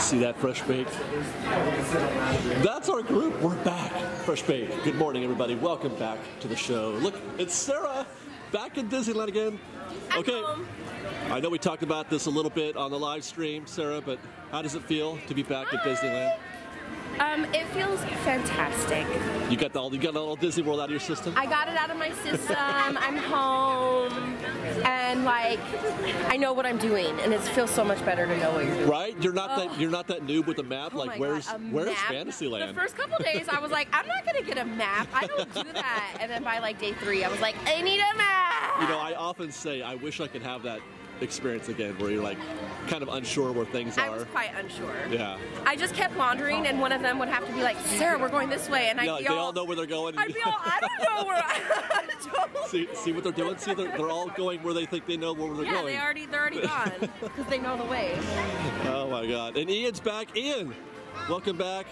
See that, Fresh Baked? That's our group. We're back. Fresh Baked. Good morning, everybody. Welcome back to the show. Look, it's Sara back in Disneyland again. Okay. I know we talked about this a little bit on the live stream, Sara, but how does it feel to be back at Disneyland? It feels fantastic. You got all Disney World out of your system? I got it out of my system. I'm home, and like I know what I'm doing, and it feels so much better to know what you're doing. Right? You're not that noob with a map. Like where's Fantasyland? The first couple days, I was like, I'm not gonna get a map. I don't do that. And then by like day 3, I was like, I need a map. You know, I often say I wish I could have that experience again, where you're like kind of unsure where things are. I was quite unsure. Yeah. I just kept wandering, and one of them would have to be like, Sara, we're going this way, and I'd be they all know where they're going. I'd be all, I don't know where I don't. See what they're doing? See, they're all going where they think they know where they're going. Yeah, they're already gone because they know the way. Oh my God! And Ian's back. Ian, welcome back.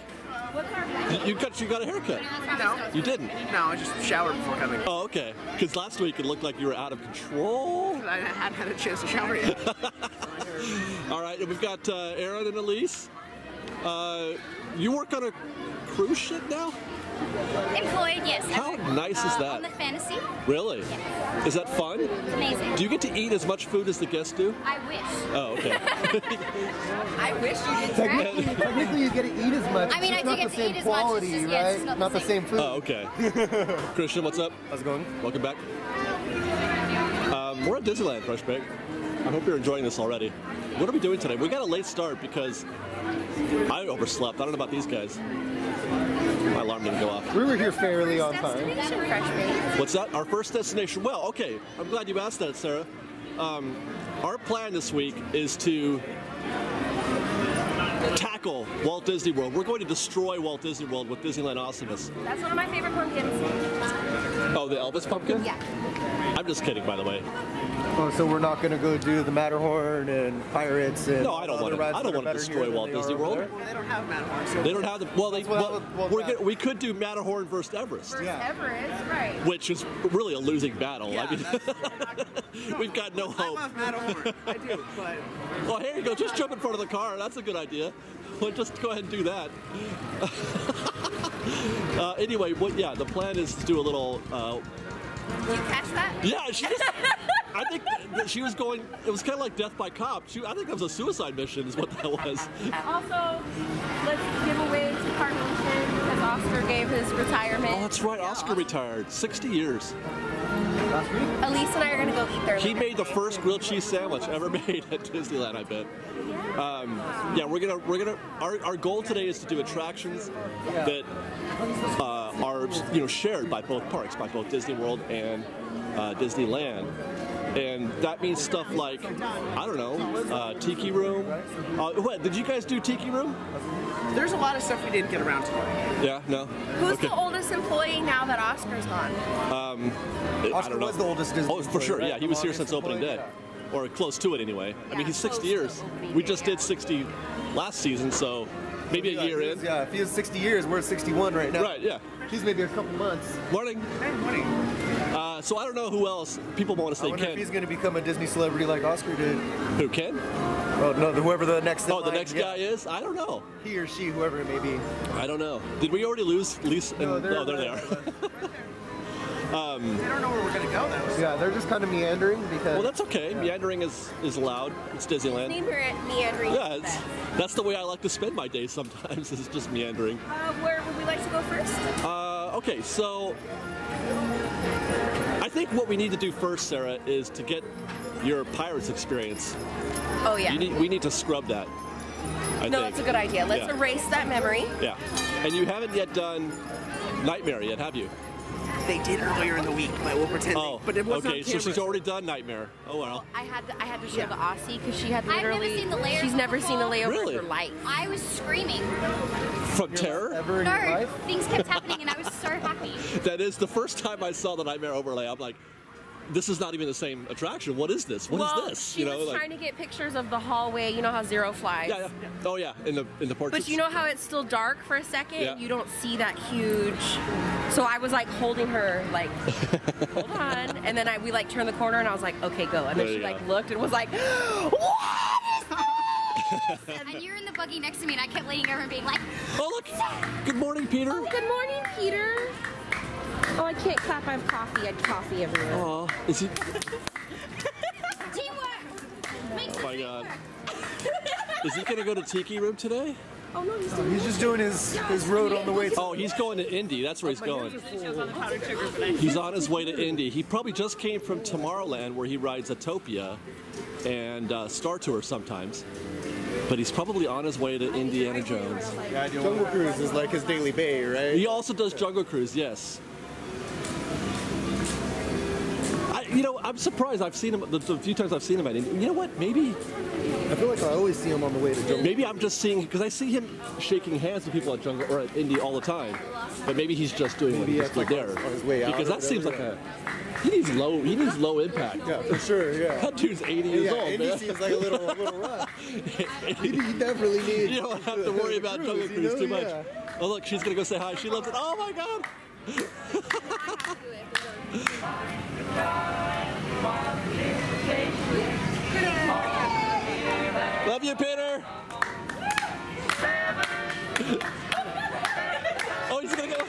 What car? You got a haircut. No. You didn't? No, I just showered before coming. Oh, okay. Because last week it looked like you were out of control. I hadn't had a chance to shower yet. All right, and we've got Aaron and Elise. You work on a cruise ship now? Employed, yes. How nice is that? On the Fantasy. Really? Yes. Is that fun? It's amazing. Do you get to eat as much food as the guests do? I wish. Oh, okay. I wish you did. Technically, you get to eat as much. I mean, I do get to eat as much. Quality, It's just, right? it's not the same food. Oh, okay. Christian, what's up? How's it going? Welcome back. We're at Disneyland, Fresh Baked. I hope you're enjoying this already. What are we doing today? We got a late start because I overslept. I don't know about these guys. My alarm didn't go off. We were here fairly on time. What's that? Our first destination? Well, okay. I'm glad you asked that, Sara. Our plan this week is to tackle Walt Disney World. We're going to destroy Walt Disney World with Disneyland Awesomeness. That's one of my favorite pumpkins. Oh, the Elvis pumpkin? Yeah. I'm just kidding, by the way. Oh, so we're not going to go do the Matterhorn and Pirates and no, I don't want to destroy Walt Disney World. Well, they don't have Matterhorn. So they don't have the. Well, we could do Matterhorn versus Everest. Everest, right? Which is really a losing battle. Yeah, I mean, we've got no hope. I love Matterhorn. I do, but. Well, here you go. Just jump in front of the car. That's a good idea. Well, just go ahead and do that. Anyway, yeah, the plan is to do a little. Did you catch that? Yeah, I think she was going. It was kind of like death by cop. I think that was a suicide mission, is what that was. Also, let's give away to Carnation because Oscar gave his retirement. Oh, that's right. Yeah, Oscar retired. 60 years. Elise and I are going to go eat there. He made the first grilled cheese sandwich ever made at Disneyland, I bet. Yeah, we're gonna. Our goal today is to do attractions that are shared by both parks, by both Disney World and Disneyland. And that means stuff like, I don't know, Tiki Room. What, did you guys do Tiki Room? There's a lot of stuff we didn't get around to. Yeah, no? Who's the oldest employee now that Oscar's gone? Oscar was the oldest Disney Oh, for sure, right? yeah. He was here since opening day. Or close to it, anyway. I mean, he's 60 years. We just did 60 last season, so maybe a year in. Yeah, if he has 60 years, we're at 61 right now. Right, yeah. He's maybe a couple months. Morning. Hey, morning. So I don't know who else people want to say I wonder Ken. if he's going to become a Disney celebrity like Oscar did. Who, Ken? Oh, no, whoever the next the next guy is? I don't know. He or she, whoever it may be. I don't know. Did we already lose Lisa? No, there they are. They don't know where we're going to go, though. Yeah, they're just kind of meandering because... Well, that's okay. Yeah. Meandering is allowed. It's Disneyland. Meandering. Yeah, that's the way I like to spend my days sometimes, is just meandering. Where would we like to go first? Okay, so I think what we need to do first, Sara, is to get your Pirates experience. Oh, yeah. We need to scrub that. I think. That's a good idea. Let's erase that memory. Yeah. And you haven't yet done Nightmare yet, have you? They did earlier in the week, but we'll pretend. But it wasn't okay. So she's already done Nightmare. Oh well. I had to show the Aussie because she had literally. I've never seen the layover. She's never seen a layover Really? in her life. I was screaming. From terror? Ever in your No, life? things kept happening and I was so happy. That is the first time I saw the Nightmare overlay. I'm like, this is not even the same attraction. What is this? What is this? She was trying to get pictures of the hallway. You know how Zero flies. Yeah. Oh yeah, in the portraits. But you know how it's still dark for a second? Yeah. You don't see that huge. So I was like holding her, like, hold on. And then we like turned the corner and I was like, okay, go. And then she like looked and was like, what is that? And you're in the buggy next to me, and I kept leaning over and being like, Oh, look. Good morning, Peter. Oh, good morning, Peter. Oh, I can't clap. I have coffee. I had coffee everywhere. Oh, is he? teamwork! Makes Oh my God. Is he gonna go to Tiki Room today? Oh no, He's just doing his road on the way to. Oh, he's going to Indy. That's where he's going. He's on his way to Indy. He probably just came from Tomorrowland, where he rides Autopia and Star Tour sometimes. But he's probably on his way to Indiana Jones. Jungle Cruise is like his daily bay, right? He also does Jungle Cruise, yes. I'm surprised. I've seen him the few times I've seen him at Indy. You know what? Maybe. I feel like I always see him on the way to Jungle. Maybe I'm just seeing, because I see him shaking hands with people at Jungle or at Indy all the time. But maybe he's just doing what he's like there. on his way out Because or that seems like whatever, he needs low impact. Yeah, for sure. Yeah. That dude's 80 years old, Indy man. seems like a little rough. He definitely needs. You don't have to worry about Jungle Cruise too much. Yeah. Oh look, she's gonna go say hi. She loves it. Oh my God. Love you, Peter. Oh, he's gonna go.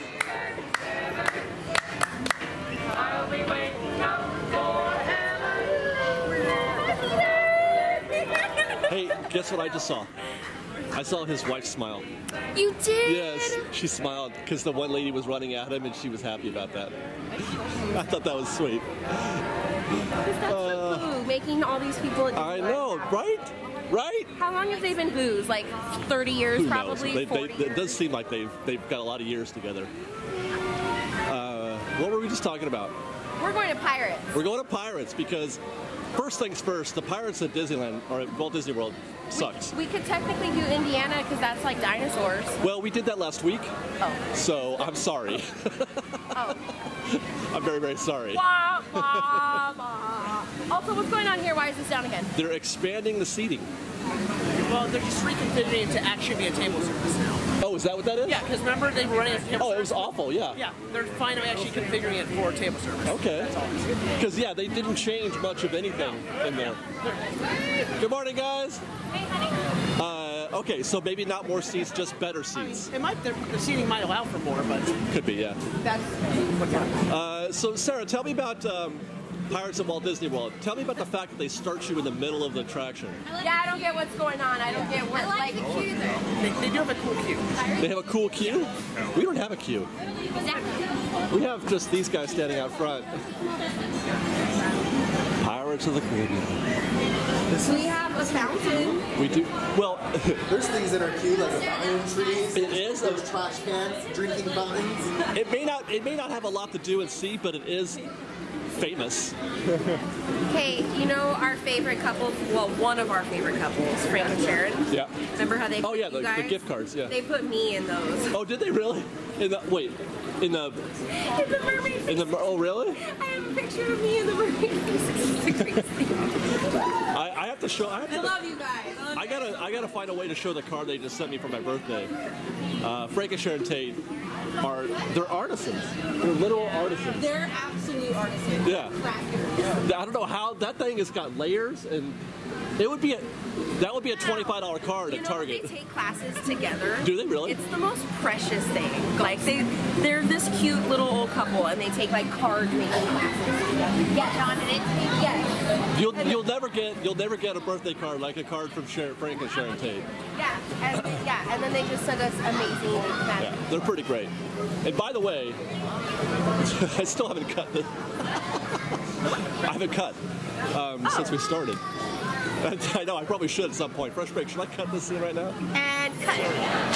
Hey, guess what I just saw? I saw his wife smile. You did? Yes, she smiled because the one lady was running at him and she was happy about that. I thought that was sweet. That's so cool, making all these people. I know, right? Right? How long have they been booze? Like 30 years, Who probably. knows? 40 It years? does seem like they've got a lot of years together. What were we just talking about? We're going to Pirates. We're going to Pirates because first things first, the Pirates at Disneyland or at Walt Disney World sucks. We could technically do Indiana because that's like dinosaurs. Well, we did that last week, Oh. so I'm sorry. Oh. I'm very, very sorry. Wah, wah, wah. Also, what's going on here? Why is this down again? They're expanding the seating. Well, they're just reconfiguring it to actually be a table service now. Oh, is that what that is? Yeah, because remember they were running a table Oh, it service? was awful, yeah. Yeah, they're finally actually configuring it for table service. Okay. That's all. Because, yeah, they didn't change much of anything in there. Good morning, guys. Hey, honey. Okay, so maybe not more seats, just better seats. It might, the seating might allow for more, but Could be, yeah. that's what's happening. So, Sarah, tell me about Pirates at Walt Disney World. Tell me about the fact that they start you in the middle of the attraction. Yeah, I don't get what's going on. I don't get what, I like the queue though. They do have a cool queue. They have a cool queue? We don't have a queue. Exactly. We have just these guys standing out front. Pirates of the Caribbean. We have a fountain. We do. Well, There's things that are cute, like the fountain trees. it is. Those trash cans, drinking fountains. It may not have a lot to do with sea, but it is famous. Hey, you know our favorite couples? Well, one of our favorite couples, Frank and Sharon. Yeah. Remember how they Oh put yeah, you the guys? gift cards. Yeah. They put me in those. Oh, did they really? In the In the mermaid face. Oh really? I have a picture of me in the mermaid face. I have to show. I love you guys. I gotta find a way to show the card they just sent me for my birthday. Frank and Sharon Tate they're artisans. They're literal artisans. They're absolute artisans. Yeah. I don't know how that thing has got layers, and that would be a $25 card at Target. They take classes together. Do they really? It's the most precious thing. Like they're this cute little old couple, and they take like card making classes together. Yeah, John did it. Yes. You'll never get a birthday card like a card from Frank and Sharon Tate. Yeah. And then they just send us amazing magic. Yeah, they're pretty great. And by the way, I still haven't cut I haven't cut since we started. I know, I probably should at some point. Fresh break, should I cut this scene right now? And cut it.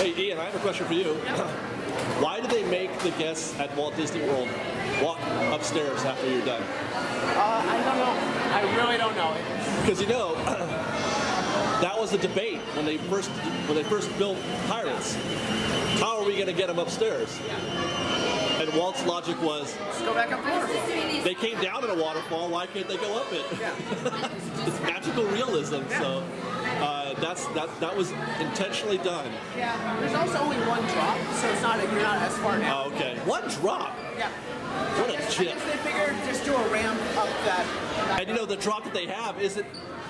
Hey, Ian, I have a question for you. Why do they make the guests at Walt Disney World walk upstairs after you're done? I don't know. I really don't know. Because that was the debate when they first built Pirates. How are we going to get them upstairs? And Walt's logic was, Let's go back up there. they came down in a waterfall, why can't they go up it? Yeah. It's magical realism, so that was intentionally done. Yeah. There's also only one drop, so it's not you're not as far down. Oh, okay. One drop. Yeah. What a I chip. guess they figured just do a ramp up that. And the drop that they have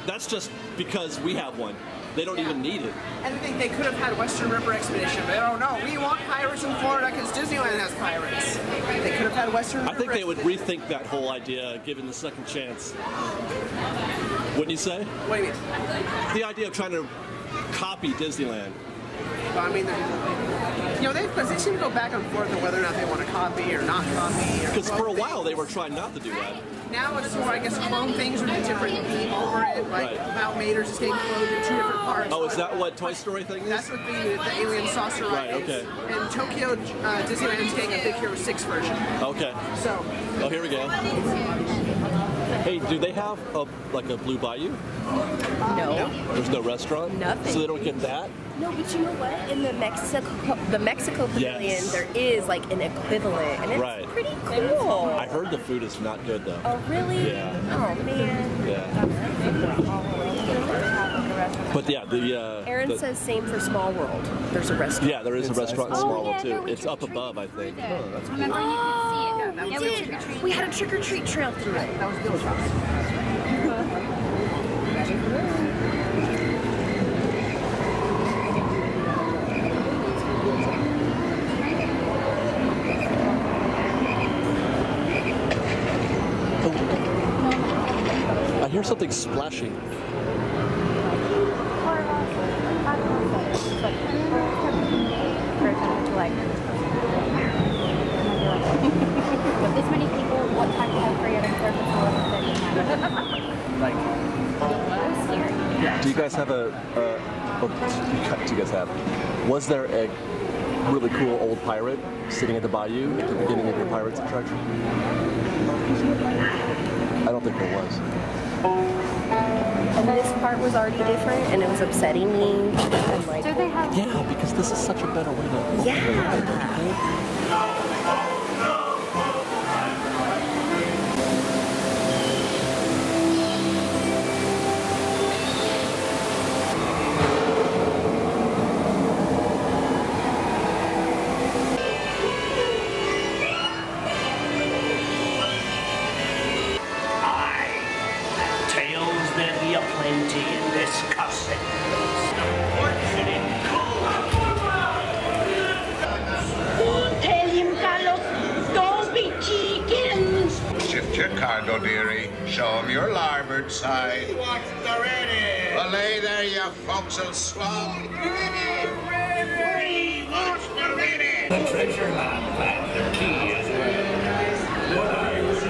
that's just because we have one. They don't even need it. And I think they could have had Western River Expedition, but oh no, we want pirates in Florida because Disneyland has pirates. They could have had Western River I think they would Expedition. rethink that whole idea, given the second chance. Wouldn't you say? What do you mean? The idea of trying to copy Disneyland. I mean, they seem to go back and forth on whether or not they want to copy or not copy. Because for a while they were trying not to do that. Now it's more, I guess, clone things with a different theme over it. Like how Maynard's just getting cloned in 2 different parts. Oh, is that what Toy Story thing is? That's what the alien saucer ride Right, is. okay. And Tokyo Disneyland's getting a Big Hero 6 version. Okay. So. Oh, here we go. Hey, do they have a Blue Bayou? No. There's no restaurant? Nothing. So they don't get that? No, but you know what? In the Mexico Pavilion, Yes. there is like an equivalent, and it's Right. pretty cool. I heard the food is not good though. Oh, really? Yeah. Oh, man. Yeah. But yeah, Aaron the- says same for Small World. There's a restaurant. yeah, there is a restaurant in Oh, Small World yeah, too. no, we It's up trick-or-treated above, I think. there. Oh, that's cool. Remember, you could see it. We was did. trick-or-treat. We had a trick-or-treat trail through it. That was Gil's house. I hear something splashing. With this many people, what type of creative purpose that you have? Like, I'm serious. Do you guys have do you guys have? Was there a really cool old pirate sitting at the bayou at the beginning of your Pirates attraction? I don't think there was. And this part was already different, and it was upsetting me. And like, Do they have? Yeah, because this is such a better way to open the ride, don't you think? Tales there be aplenty in this castle. Tell him, Carlos, don't be chickens. Shift your cargo, dearie. Show 'em your larboard side. What's the ready? Well, lay there, you forecastle swab. Ready! What's the ready? The treasure lamp and the key as well. What I was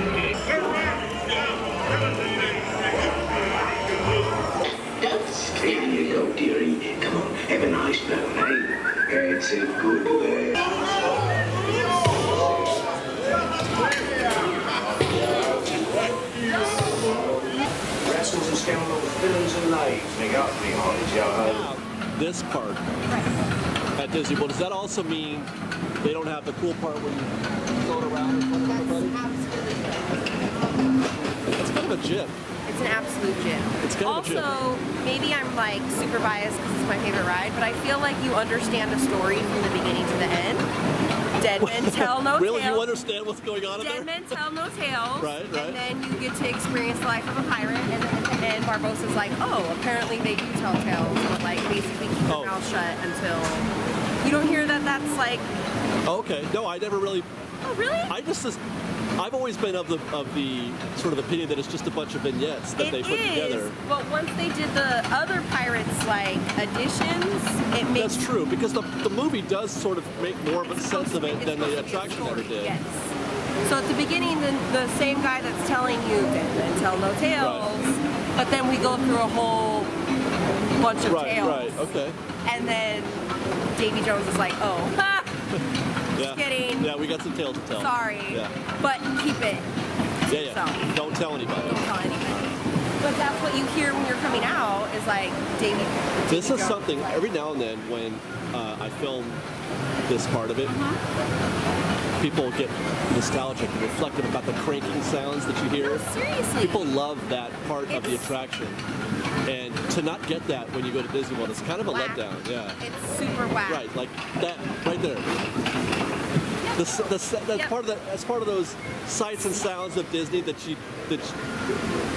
Here you go, dearie. Come on, have a nice blow, eh? It's a good way. Rascals and scoundrels, villains and knaves, they got behind you. This part at Disney World, does that also mean they don't have the cool part where you float around in front of everybody? It's kind of a gym. it's an absolute gym. It's kind of a gym. Also, maybe I'm like super biased because it's my favorite ride, but I feel like you understand a story from the beginning to the end. Dead men tell no Really, tales. you understand what's going on in there? Dead men tell no tales. Right, right. And then you get to experience the life of a pirate, and then at the end, Barbossa's like, oh, apparently they do tell tales, but like basically keep Oh. your mouth shut until you don't hear that. That's like, Okay, no, I never really. oh, really? I've always been of the sort of opinion that it's just a bunch of vignettes that they put together. But once they did the other Pirates like additions, it makes That's true because the movie does sort of make more of a sense of it than the attraction ever did. Yes. So at the beginning, the same guy that's telling you dead men tell no tales, but then we go through a whole bunch of tales. Right, okay. And then Davy Jones is like, oh, ha! Yeah. kidding. Yeah, we got some tales to tell. Sorry. Yeah. But keep it. Yeah, yeah. So. Don't tell anybody. Don't tell anybody. But that's what you hear when you're coming out is like Davy. This is Jones something like, every now and then when I film this part of it, people get nostalgic and reflective about the cranking sounds that you hear. Seriously. People love that part of the It's- attraction. And to not get that when you go to Disney World, it's kind of a Whack. letdown. Yeah. It's super whack. Right, like that right there. Yeah, That's part of those sights and sounds of Disney that you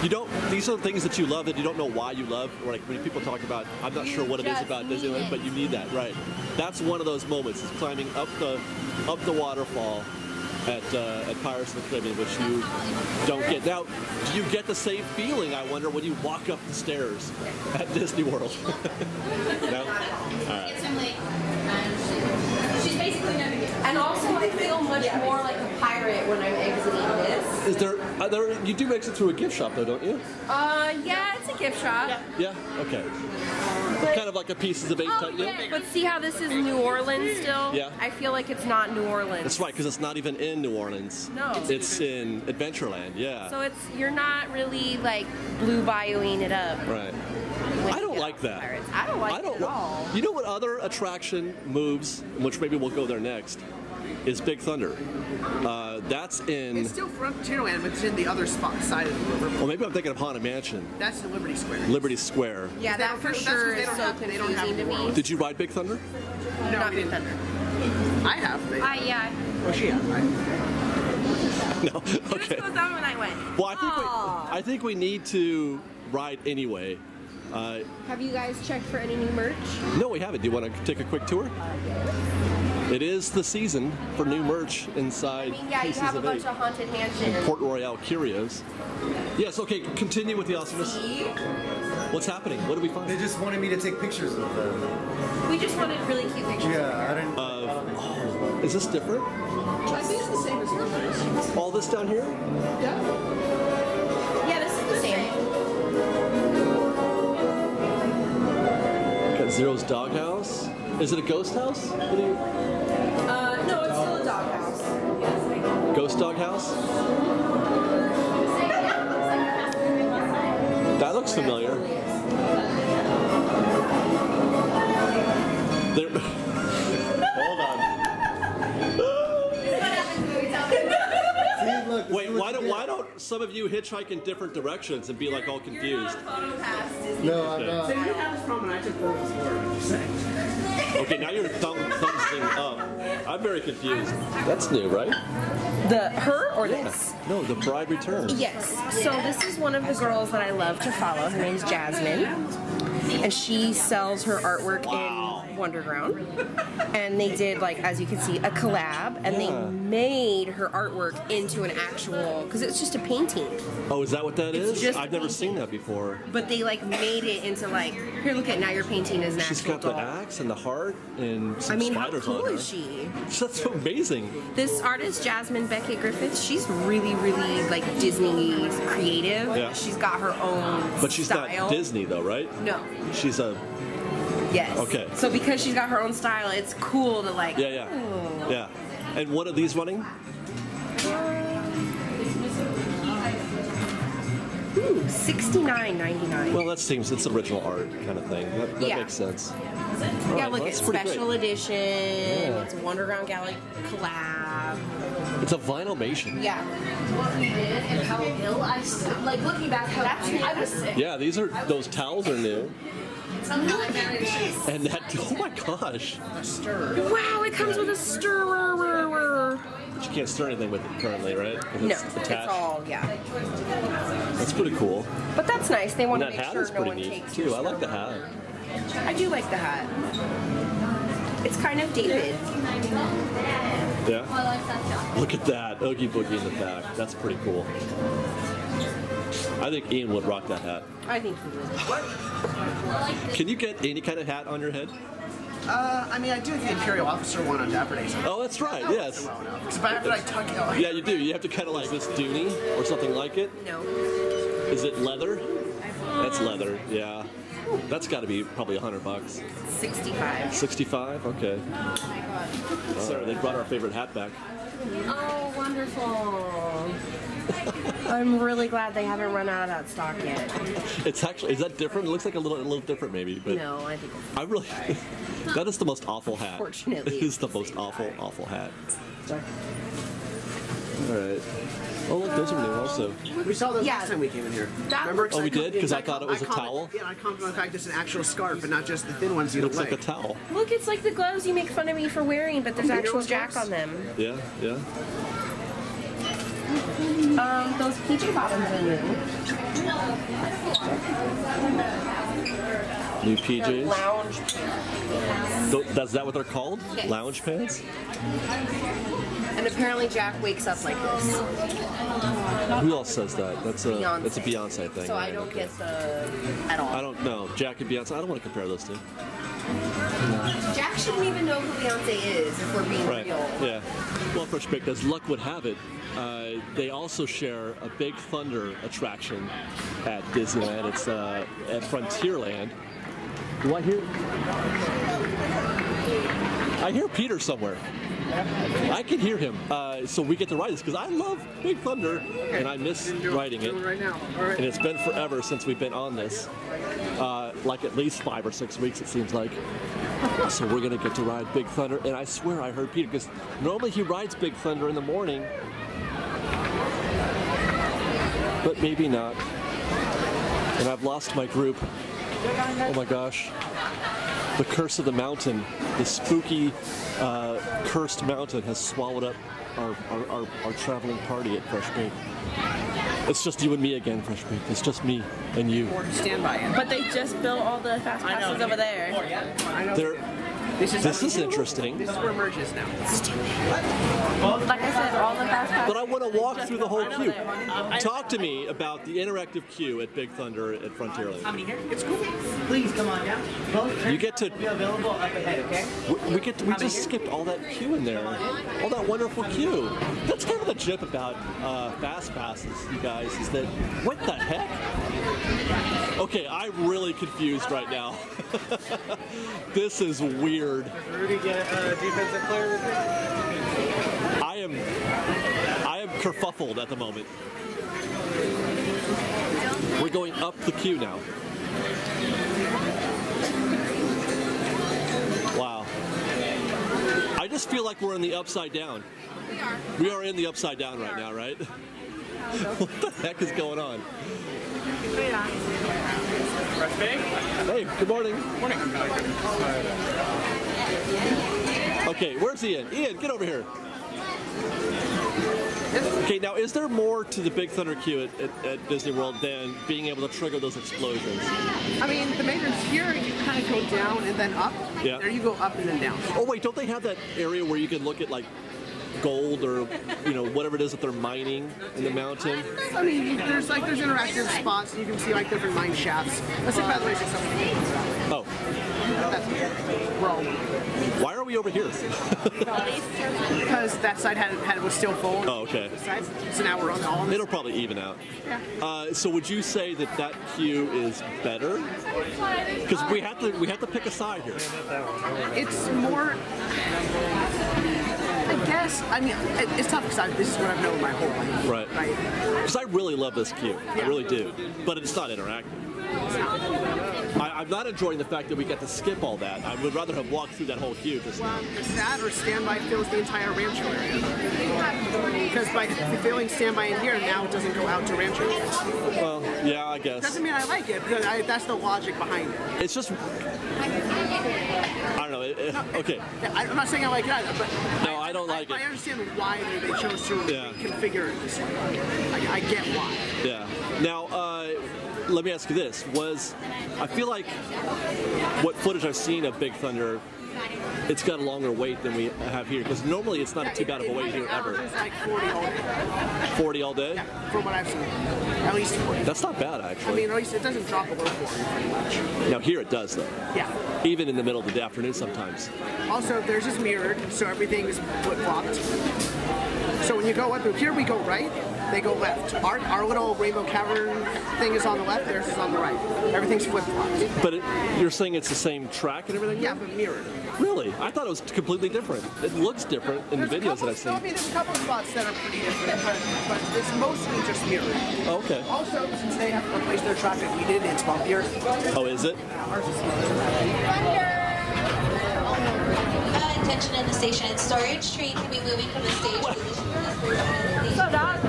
don't. These are the things that you love that you don't know why you love. Or like when people talk about, I'm not sure what it is about Disneyland, but you need that, right? That's one of those moments. Is climbing up the waterfall at Pirates of the Caribbean, which you don't get. Now, do you get the same feeling, I wonder, when you walk up the stairs at Disney World? No? All right. She's basically and also I feel much more like a pirate when I'm exiting this. Is there you do exit through a gift shop though, don't you? Yeah, it's a gift shop. Yeah? Okay. But, kind of like a Pieces of Eight type deal? But see how this is New Orleans still? Yeah. I feel like it's not New Orleans. That's right, because it's not even in New Orleans. No. It's in Adventureland, yeah. So you're not really like Blue Bayouing it up. Right. I don't like that. Pirates. I don't like it at all. You know what other attraction moves, which maybe we'll go there next, is Big Thunder. That's in... It's still Frontierland, but it's in the other side of the river. Well, maybe I'm thinking of Haunted Mansion. That's the Liberty Square. Liberty Square. Yeah, that for sure is so confusing to me. Did you ride Big Thunder? No, Not Big Thunder. I have. Yeah. Oh, she has. No, okay. This goes on when I went. Well, I think we need to ride anyway. Have you guys checked for any new merch? No, we haven't. Do you want to take a quick tour? It is the season for new merch inside Yeah, you Pieces have a of bunch Eight. of Haunted Mansion. Port Royale Curios. Yes, okay, continue with the awesomeness. What's happening? What do we find? They just wanted me to take pictures of them. We just wanted really cute pictures. Yeah, I didn't... Is this different? I think it's the same as your place. All this down here? Yeah. Yeah, this is the same. Got Zero's doghouse. Is it a ghost house? What do you... No, it's still a doghouse. Ghost doghouse? That looks familiar. Hold on. Wait, why don't some of you hitchhike in different directions and be like all confused? No, I'm not. So you have this problem, and I took photos for it. I'm just saying. Okay, now you're thumbsing up. I'm very confused. That's new, right? Her or this? No, the bride returns. Yes. So this is one of the girls that I love to follow. Her name's Jasmine. And she sells her artwork in Wonderground. And they did, like, as you can see, a collab. And they made her artwork into an actual, because it's just a painting. Oh, is that what that is? Just I've never seen that before. But they, like, made it into, like, here, look at, now your painting is an She's actual got doll. the axe and the heart and some I mean, how spiders cool on her. is she? That's amazing. This artist, Jasmine Beckett Griffiths, she's really, really, like, Disney creative. Yeah. She's got her own But she's style. not Disney, though, right? No. She's a... Yes. Okay. So because she's got her own style, it's cool to, like... Yeah. Yeah. And what are these running? Ooh, $69.99. Well, that seems it's original art kind of thing. That makes sense. Yeah, Alright, look, well, it's that's pretty special great. edition. Yeah. It's a Wonderground Galaxy collab. It's a vinylmation. Yeah. What we did in Howell Hill, like looking back, I was sick. Yeah, those towels are new. Look at And that, oh my gosh. Wow, it comes with a stirrer. But you can't stir anything with it currently, right? 'Cause No, it's it's attached. all, yeah. That's pretty cool. But that's nice. They want And to that make hat sure is no pretty one neat, takes too. your I like the stirrer. hat. I do like the hat. It's kind of dated. Yeah? Look at that. Oogie Boogie in the back. That's pretty cool. I think Ian would rock that hat. I think he would. Can you get any kind of hat on your head? I mean, I do the Imperial Officer one on Dapper Days. Oh, that's right, yes. But after I tuck it out. Yeah, you do. You have to kind of like this Dooney or something like it. No. Is it leather? That's leather, yeah. That's got to be probably $100. 65. 65? Okay. Sorry, they brought our favorite hat back. Oh, wonderful. I'm really glad they haven't run out of that stock yet. It's actually, is that different? It looks like a little different maybe, but No, I think I really, that is the most awful hat. Fortunately, it is the most awful hat. All right. Oh, look, those are new also. We saw those last time we came in here. Remember? Oh, we did? Because I thought it was a towel? Yeah, I commented on the fact it's an actual scarf and not just the thin ones you Looks don't like a towel. Look, it's like the gloves you make fun of me for wearing, but there's actual Jack on them. Yeah, yeah. Those PJ bottoms are new. New PJs? Lounge. Is that what they're called? Yes. Lounge pants? And apparently Jack wakes up like this. Who else says that? That's a Beyonce thing. So I don't get the at all. I don't know. Jack and Beyonce, I don't want to compare those two. Jack shouldn't even know who Beyonce is if we're being Right, real. yeah. Well, Fresh Baked, as luck would have it, they also share a Big Thunder attraction at Disneyland. It's at Frontierland. Do I hear? I hear Peter somewhere. I can hear him. So we get to ride this because I love Big Thunder and I miss riding it. Right now. All right. And it's been forever since we've been on this. Like at least 5 or 6 weeks, it seems like. So we're gonna get to ride Big Thunder, and I swear I heard Peter because normally he rides Big Thunder in the morning, but maybe not. And I've lost my group. Oh my gosh. The curse of the mountain, the spooky, cursed mountain has swallowed up our traveling party at Fresh Baked. It's just you and me again, Fresh Baked. It's just me and you. Or stand by it. But they just built all the fast passes over there. I know. This is interesting. This is where merge is now. Like I said, all the fast passes. But I want to walk through the whole queue. Talk to me about the interactive queue at Big Thunder at Frontierland. It's cool. Please come on down. You get to be available up ahead, okay? we just skipped all that queue in there, all that wonderful queue. That's kind of the jip about fast passes, you guys. Is that what the heck? Okay, I'm really confused right now. This is weird. Does Rudy get defensive player of the day? I am kerfuffled at the moment. We're going up the queue now. Wow. I just feel like we're in the upside down. We are in the upside down right now, right? What the heck is going on? Hey, good morning. Morning. Okay, where's Ian? Ian, get over here. Okay, now is there more to the Big Thunder queue at Disney World than being able to trigger those explosions? I mean, the Maynard's here, you kind of go down and then up. Yeah. There you go up and then down. Oh wait, don't they have that area where you can look at like gold or whatever it is that they're mining in the mountain? I mean, there's interactive spots. You can see like different mine shafts. Let's see about stuff. Oh. That's wrong. Why are we over here? Because that side was still full. Oh, okay. So now we're on all of this. It'll probably even out. Yeah. So would you say that queue is better? Because we have to pick a side here. It's more. I guess. I mean, it's tough because this is what I've known my whole life. Right. Because I really love this queue. Yeah. I really do. But it's not interactive. I'm not enjoying the fact that we get to skip all that. I would rather have walked through that whole queue. Well, it's that or standby fills the entire Rancho area. Because by filling standby in here, now it doesn't go out to Rancho. Well, yeah, I guess. Doesn't mean I like it, because that's the logic behind it. It's just, I don't know. Okay. I'm not saying I like it either, but no, I don't like it. I understand why they chose to configure it this way. I get why. Yeah. Now, let me ask you this. I feel like what footage I've seen of Big Thunder, it's got a longer wait than we have here, because normally it's not too bad of a wait here ever. It's like 40 all day. 40 all day? Yeah, from what I've seen. At least 40. That's not bad, actually. I mean, at least it doesn't drop below 40 pretty much. Now here it does, though. Yeah. Even in the middle of the afternoon sometimes. Also, theirs is mirrored, so everything is flip-flopped. So when you go up here, we go right, they go left. Our little rainbow cavern thing is on the left, theirs is on the right. Everything's flip-flopped. But you're saying it's the same track and everything? Yeah, but mirrored. Really? I thought it was completely different. It looks different in the videos that I've seen. I mean, there's a couple of spots that are pretty different, but it's mostly just mirrored. Oh, okay. Also, since they have to replace their track that we did, it's bumpier. Oh, is it? Ours is Attention in the station. Storage train can be moving from the stage. So, Dog.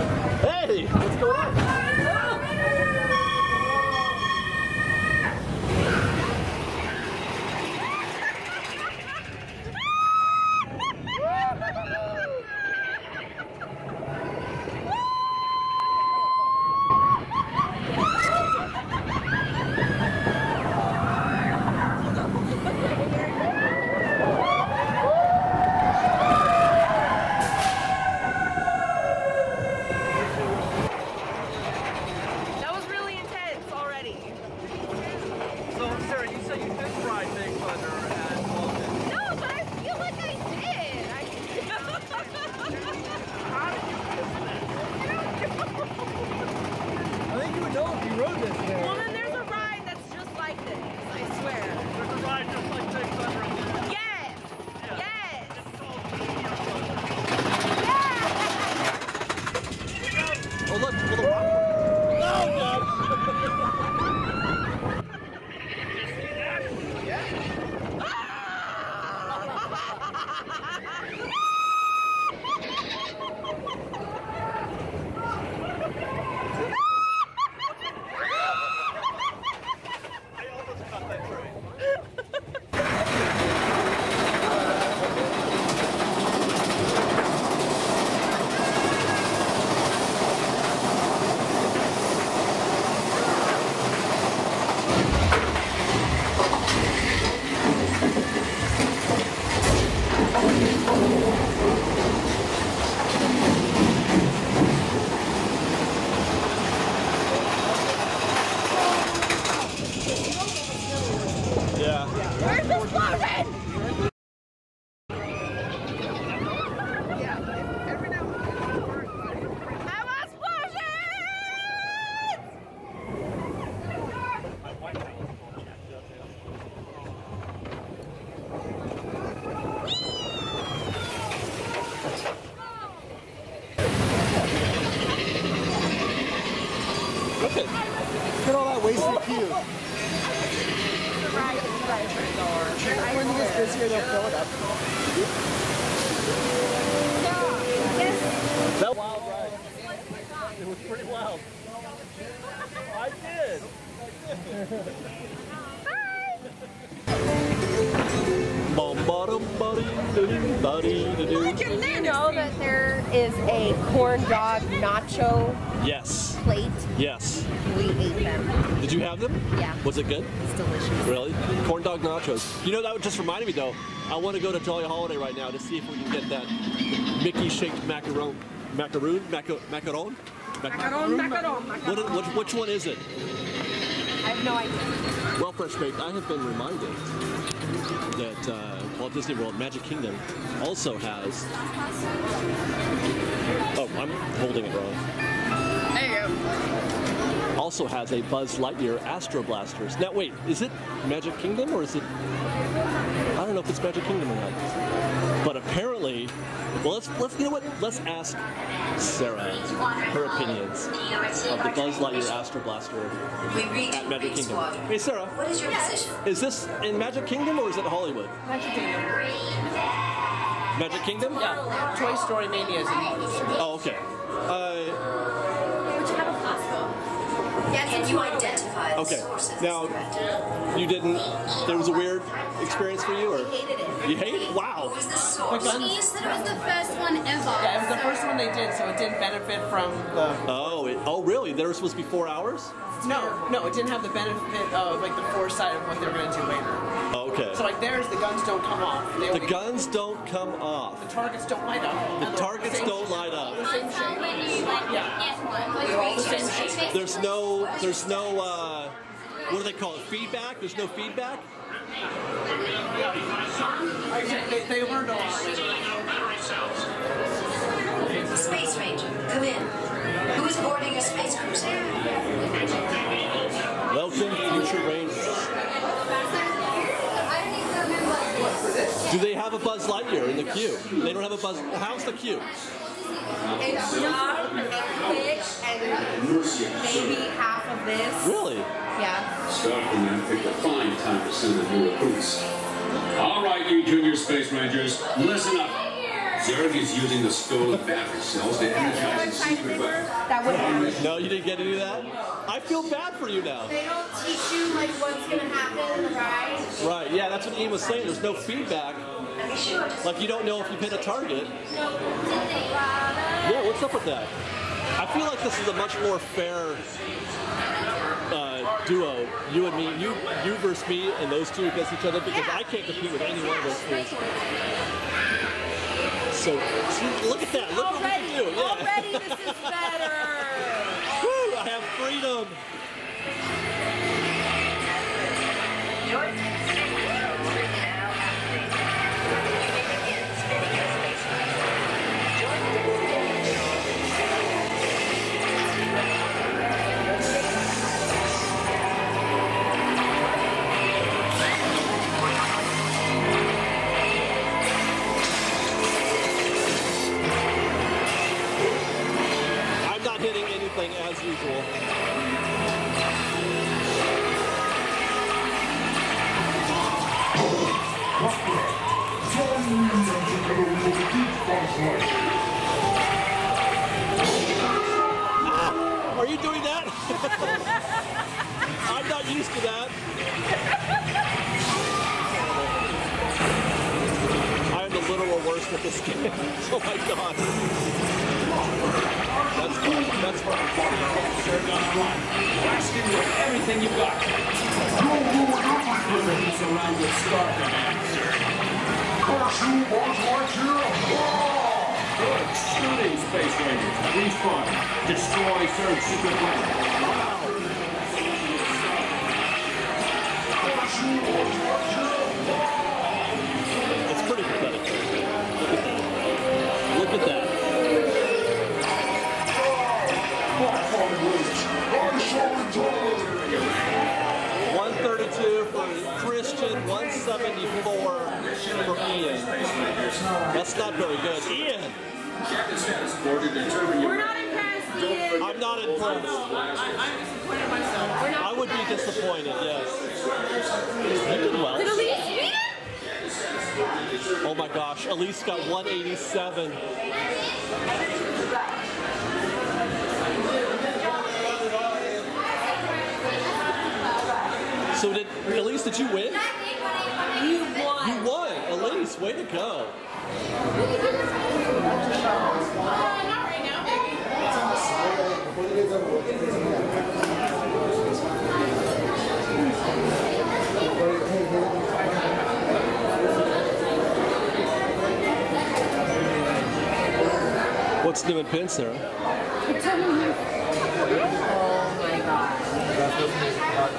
Hey! Hey, what's going on? Did you know that there is a corn dog nacho plate? Yes. We ate them. Did you have them? Yeah. Was it good? It's delicious. Really? Corn dog nachos. You know, that just reminded me though, I want to go to Jolly Holiday right now to see if we can get that Mickey-shaped macaron. Which one is it? I have no idea. Well, Fresh Baked, I have been reminded that Walt Disney World Magic Kingdom also has... Oh, I'm holding it wrong. There you go. Also has a Buzz Lightyear Astro Blasters. Now wait, is it Magic Kingdom or is it... I don't know if it's Magic Kingdom or not. But apparently, well, let's you know what? Let's ask Sara her opinions of the Buzz Lightyear Astro Blaster at Magic Kingdom. Hey Sara, What is your position? is this in Magic Kingdom or is it Hollywood? Magic Kingdom. Magic Kingdom? Yeah. Toy Story Mania is in Hollywood. Oh, okay. Would you have a possible? Yes, and you identify the Okay. sources. Now, you didn't. There was a weird experience for you, or I hated it. you hate it? Wow. What was the source? He said it was the first one ever. Yeah, it was the first one they did, so it didn't benefit from the... Oh, really? They were supposed to be 4 hours? No, it didn't have the benefit of like the foresight of what they're going to do later. Okay. So like theirs, the guns don't come off. They The only- guns don't come off. The targets don't light up. The targets don't light up. The same shape. Yeah. They're all the same shape. There's no, what do they call it? Feedback? There's no feedback? They learned a lot later. Space Ranger, come in. Who is boarding a space cruiser? Welcome, Future Rangers. Do they have a Buzz Lightyear in the queue? They don't have a Buzz. How's the queue? It's not thick and maybe half of this. Really? Yeah. Scott and I picked a fine time to send the new recruits. All right, you junior space rangers, listen up. Zerg is using the stolen battery cells to energize the secret weapon. That would happen. No, you didn't get any of that? I feel bad for you now. They don't teach you like what's gonna happen, right? Right, yeah, that's what Ian was saying. There's no feedback. Like you don't know if you've hit a target. Yeah, what's up with that? I feel like this is a much more fair duo. You and me, you versus me, and those two against each other because I can't compete with any one of those two. So, see, look at that. Look what we can do. Yeah. Already this is better. Woo, I have freedom. As usual. Are you doing that? I'm not used to that. I am the literal worst at this game. Oh my god. That's fun. That's fun. Blast him with everything you've got. He's around with Star Command, sir. Good shooting, Space Rangers. Respawn. Destroy Zerg's secret weapon. It's pretty pathetic. Look at that. 132 for Christian, 174 for Ian. That's not very good. Ian! We're not impressed, Ian. I'm not impressed. I'm disappointed myself. We're not I would be disappointed, yes. You did well. Did Elise win? Oh my gosh, Elise got 187. So Elise, did you win? You won. You won! Elise, way to go. Not right now, baby. What's new in pin, Sarah? Oh my god.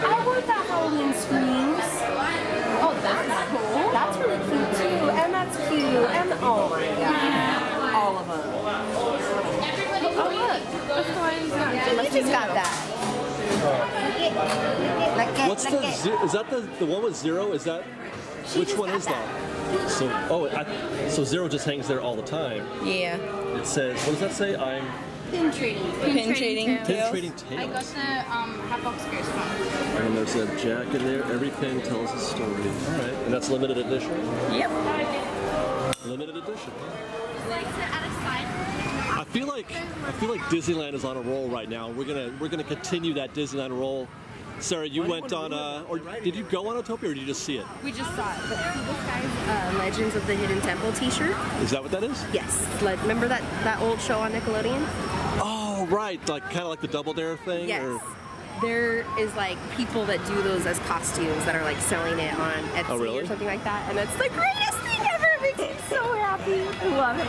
I want that Halloween screams. Oh, that's cool. That's really cute too. And that's cute. And oh my god. All of them. Oh look. You just got that. What's the is that the one with Zero? Is that which one is that? So so Zero just hangs there all the time. Yeah. It says, what does that say? I'm Pin trading. Pin trading trading I got tails. the half box squares from. And there's a jack in there. Every pin tells a story. All right, and that's limited edition. Yep. Limited edition. Like to add a side. I feel like Disneyland is on a roll right now. We're gonna continue that Disneyland roll. Sarah, you went on or did you go on Autopia or did you just see it? We just saw it. But see this guy's Legends of the Hidden Temple t-shirt? Is that what that is? Yes. Remember that old show on Nickelodeon? Oh, right. Like kind of like the Double Dare thing? Yes. Or? There is like people that do those as costumes that are like selling it on Etsy or something like that. And it's the greatest thing ever. It makes me so happy. I love it.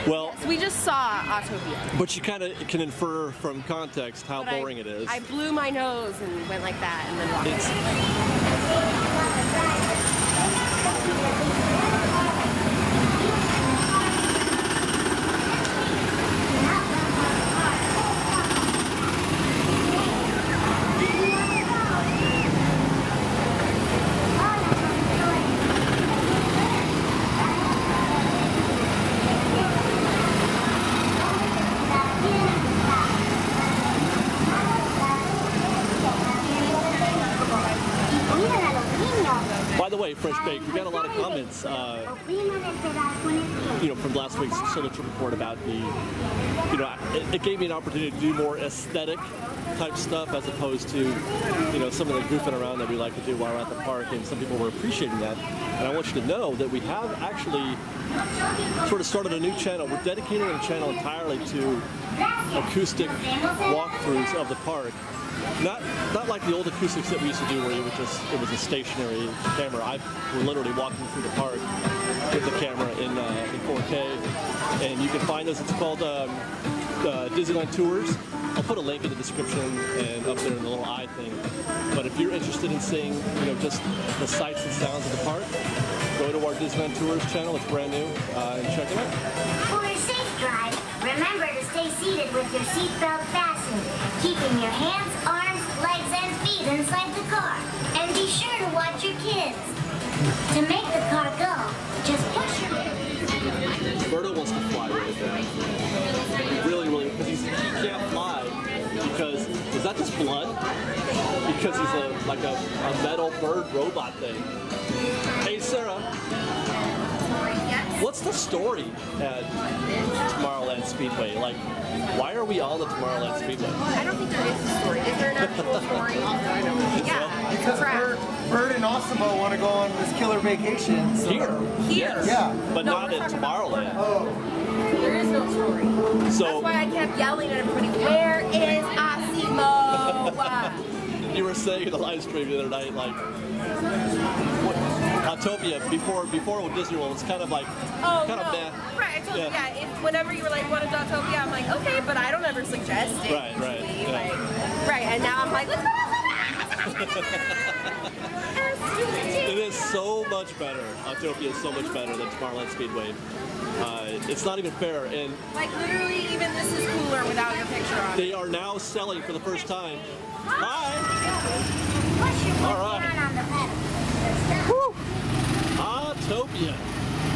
Well, so we just saw Autopia. But you kind of can infer from context how boring it is. I blew my nose and went like that and then walked the way, Fresh Baked, we got a lot of comments, from last week's solo trip report about the, it gave me an opportunity to do more aesthetic type stuff as opposed to, some of the goofing around that we like to do while we're at the park, and some people were appreciating that. And I want you to know that we have actually sort of started a new channel. We're dedicating the channel entirely to acoustic walkthroughs of the park. Not like the old acoustics that we used to do where it was a stationary camera. We're literally walking through the park with the camera in 4K, and you can find us. It's called Disneyland Tours. I'll put a link in the description and up there in the little eye thing. But if you're interested in seeing, just the sights and sounds of the park, go to our Disneyland Tours channel. It's brand new, and check it out. For a safe drive, remember to stay seated with your seatbelt fastened, keeping your hands, arms, legs, and feet inside the car. And be sure to watch your kids. To make the car go, just push your... Berto wants to fly right now. Really, because he can't fly because, is that just blood? Because he's like a metal bird robot thing. Hey, Sarah. What's the story at Tomorrowland Speedway? Like, why are we on the Tomorrowland Speedway? I don't think there is a story. Is there an actual story? Yeah. Because Bird and Osimo want to go on this killer vacation. So. Here? Yes. Yeah. But not at Tomorrowland. Oh. There is no story. So, that's why I kept yelling at everybody, where is Osimo? You were saying in the live stream the other night, like, Autopia, before Walt Disney World, it's kind of like, meh. Right, I told you, whenever you were like, what is Autopia? I'm like, okay, but I don't ever suggest it. Right. Right, and now I'm like, let's go to It is so much better. Autopia is so much better than Tomorrowland Speedway. It's not even fair. And like, literally, even this is cooler without your picture on it. They are now selling for the first time. Hi! All right. Woo. Autopia.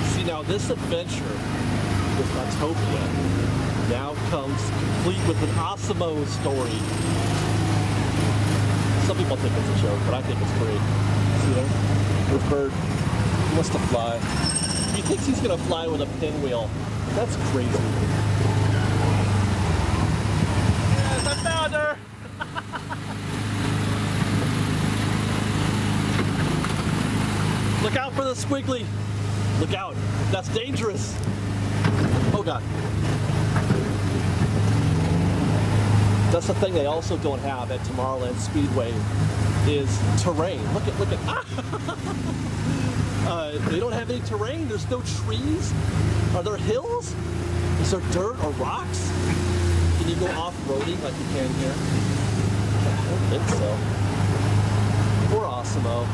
See, now this adventure with Autopia now comes complete with an Osimo story. Some people think it's a joke, but I think it's great. See there? There's Bird. He wants to fly. He thinks he's going to fly with a pinwheel. That's crazy. Yes, I found her! Look out for the squiggly. Look out. That's dangerous. Oh, God. That's the thing they also don't have at Tomorrowland Speedway is terrain. Look at. They don't have any terrain. There's no trees. Are there hills? Is there dirt or rocks? Can you go off-roading like you can here? I don't think so. Poor Osimo.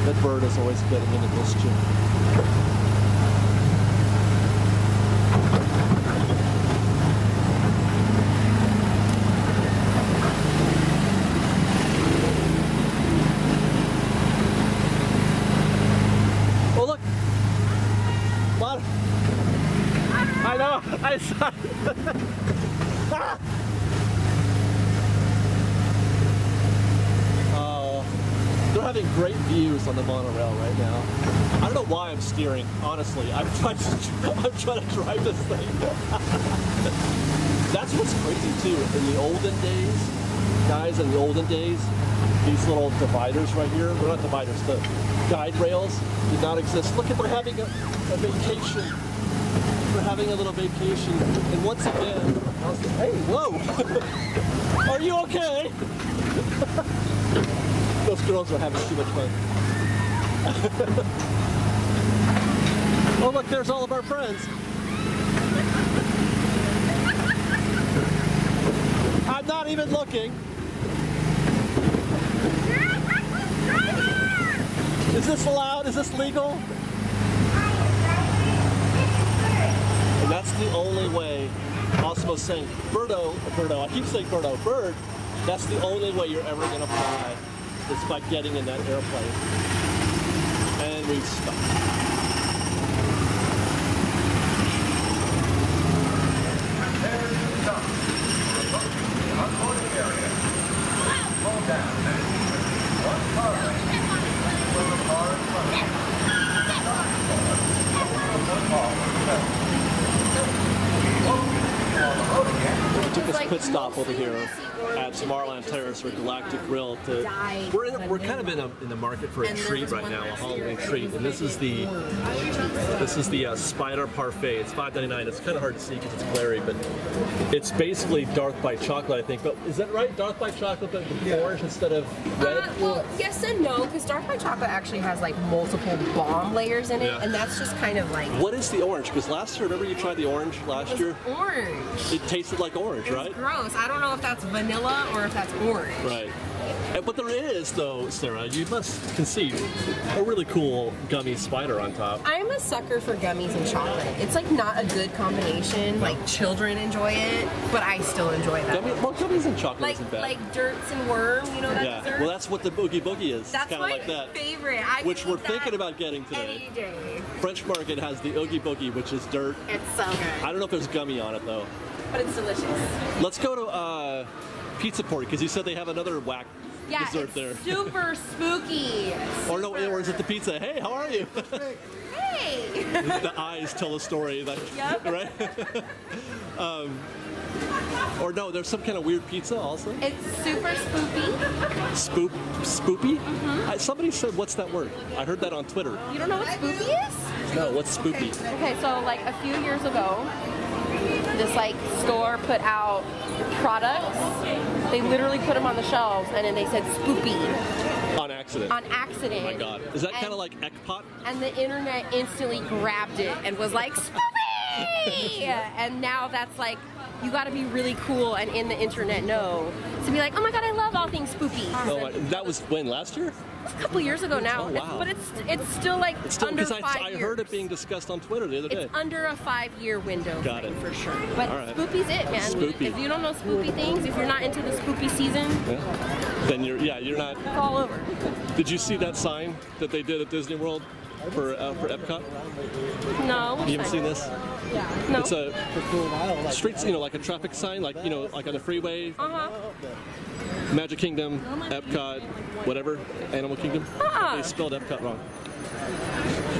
That bird is always getting into mischief. I know, I saw it. They're having great views on the monorail right now. I don't know why I'm steering, honestly. I'm trying to drive this thing. That's what's crazy too. In the olden days, guys, these little dividers right here, they're not dividers, the guide rails did not exist. Look at, they're having a vacation. We're having a little vacation, and once again, hey, whoa! Are you okay? Those girls are having too much fun. Oh, look, there's all of our friends. I'm not even looking. Is this allowed? Is this legal? And that's the only way. Osimo's saying, Birdo, I keep saying Birdo, Bird, that's the only way you're ever going to fly, is by getting in that airplane. And we've stopped. Slow down. One car. Will the car stop over here at Tomorrowland Terrace or Galactic Grill. We're kind of in the market for a treat right now, a Halloween treat, and this is the Spider Parfait. It's $5.99. It's kind of hard to see because it's glary, but it's basically Darth by chocolate, I think. But is that right? Darth by chocolate, but orange instead of red? Well, yes and no, because Darth by chocolate actually has like multiple bomb layers in it, and that's just kind of like. What is the orange? Because last year, remember you tried the orange last year? Orange. It tasted like orange, right? It's gross. I don't know if that's vanilla or if that's orange. Right. But there is, though, Sarah, you must concede, a really cool gummy spider on top. I'm a sucker for gummies and chocolate. It's like not a good combination. Like children enjoy it, but I still enjoy that. Gummies and chocolate like, isn't bad. Like Dirts and Worm, you know that dessert? Well, that's what the Boogie Boogie is. That's kind of like that. Favorite. Which we're thinking about getting today. Any day. French Market has the Oogie Boogie, which is dirt. It's so good. I don't know if there's gummy on it, though. But it's delicious. Let's go to Pizza Port, because you said they have another whack dessert there. Super spooky. Or no, or is it the pizza? Hey, how are you? Hey. The eyes tell a story, like, right? Or no, there's some kind of weird pizza also. It's super spoopy. Spoopy? Mm-hmm. Somebody said, what's that word? I heard that on Twitter. You don't know what spoopy is? No, what's spoopy? Okay, so like a few years ago, this like store put out products. They literally put them on the shelves, and then they said spoopy. On accident. On accident. Oh my God. Is that kind of like Ekpot? And the internet instantly grabbed it and was like, spoopy! And now that's like, you got to be really cool and in the internet know to be like, oh my God, I love all things spoopy. Oh, that was when, last year? It's a couple years ago now. Oh, wow. But it's still like under 5 years. I heard it being discussed on Twitter the other day. It's under a 5-year window. Got it. For sure. But right. spoopy's it, man. Spoopy. If you don't know spoopy things, if you're not into the spoopy season, then you're not. It's all over. Did you see that sign that they did at Disney World for Epcot? No. You haven't seen this? Yeah. No. It's a streets, like a traffic sign, like like on the freeway. Magic Kingdom, Epcot, whatever, Animal Kingdom. They spelled Epcot wrong.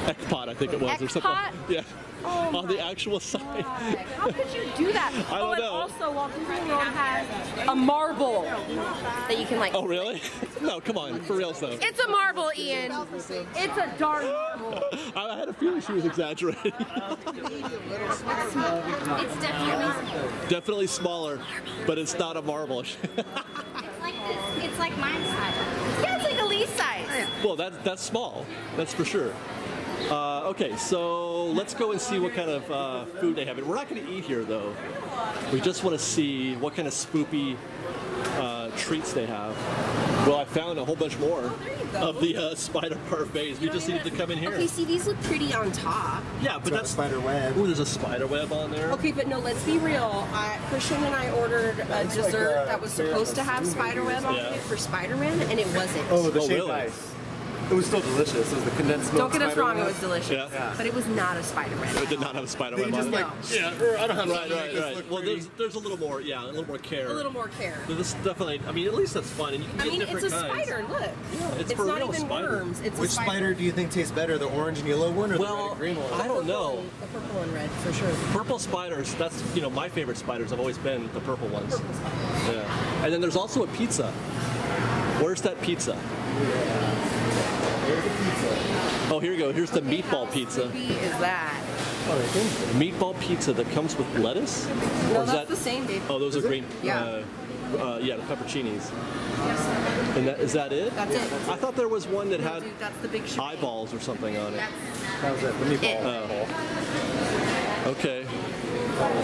Ekpot, I think it was, or something. Yeah. Oh on the actual sign. How could you do that? I don't know. And also, Walt Disney World has a marble that you can like. Oh, really? No, come on, for real though. It's a marble, Ian. It's a darn marble. I had a feeling she was exaggerating. It's definitely smaller, but it's not a marble. It's like this. It's like mine size. Yeah, it's like Elise size. Well, that's small. That's for sure. Okay, so let's go and see what kind of food they have. We're not going to eat here, though. We just want to see what kind of spoopy treats they have. Well, I found a whole bunch more of the spider parfaits. We just needed to come in here. Okay, see, these look pretty on top. Yeah, but that's spider web. Ooh, there's a spider web on there. Okay, but no, let's be real. Christian and I ordered a dessert that was supposed to have spider web on it for Spider-Man, and it wasn't. Oh, the shaved really? ice. It was still delicious. It was the condensed milk. Don't get us wrong, it was delicious. Yeah. But it was not a Spider-Man. It did not have a spider web on it. I don't have right. Well, there's a little more, a little more care. A little more care. This definitely, at least that's fun, and you can get different it's a kinds. spider, look. Yeah, it's for not real even spider. worms. It's Which a spider. spider do you think tastes better, the orange and yellow one or the red and green one? I don't know. The purple and red, for sure. Purple spiders, that's, my favorite spiders have always been the purple ones. Yeah. And then there's also a pizza. Where's that pizza? Oh, here you go. Here's the meatball pizza. What is that? Meatball pizza that comes with lettuce? No, that's the same, babe. Oh, those are green. Yeah. The pepperoncinis. And is that it? That's it. I thought there was one that had Dude, that's the big eyeballs or something on it. That was it, the meatball. Oh. Okay.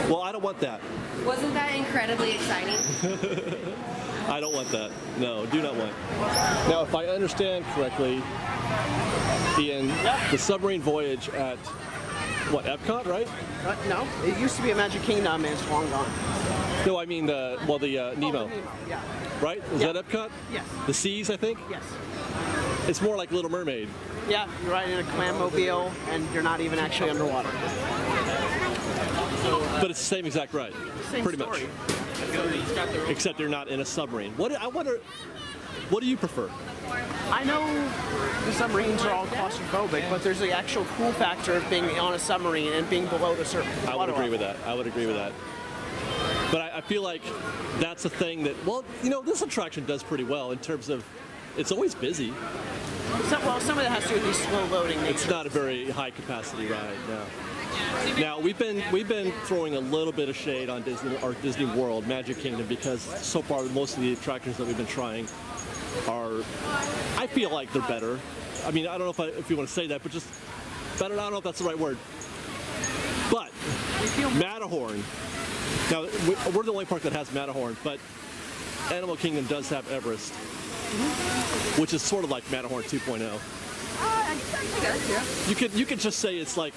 Well, I don't want that. Wasn't that incredibly exciting? I don't want that. No, do not want. Now, if I understand correctly, Ian, the submarine voyage at, Epcot, right? No, it used to be a Magic Kingdom and it's long gone. No, I mean Nemo. Oh, the Nemo, yeah. Right? Is that Epcot? Yes. The Seas, I think? Yes. It's more like Little Mermaid. Yeah, you're riding in a clam-mobile and you're not even actually underwater. But it's the same exact ride. Same pretty story. much. Except you're not in a submarine. I wonder, what do you prefer? I know the submarines are all claustrophobic, but there's the actual cool factor of being on a submarine and being below the surface. I would agree with that. But I feel like that's a thing that, well, you know, this attraction does pretty well in terms of it's always busy. Well, some of it has to do with these slow loading nature. It's not a very high capacity ride, no. Now we've been throwing a little bit of shade on Disney World, Magic Kingdom, because so far most of the attractions that we've been trying are, I feel like they're better. I mean, I don't know if you want to say that, but just better. I don't know if that's the right word. But Matterhorn. Now we're the only park that has Matterhorn, but Animal Kingdom does have Everest, which is sort of like Matterhorn 2.0. You could just say it's like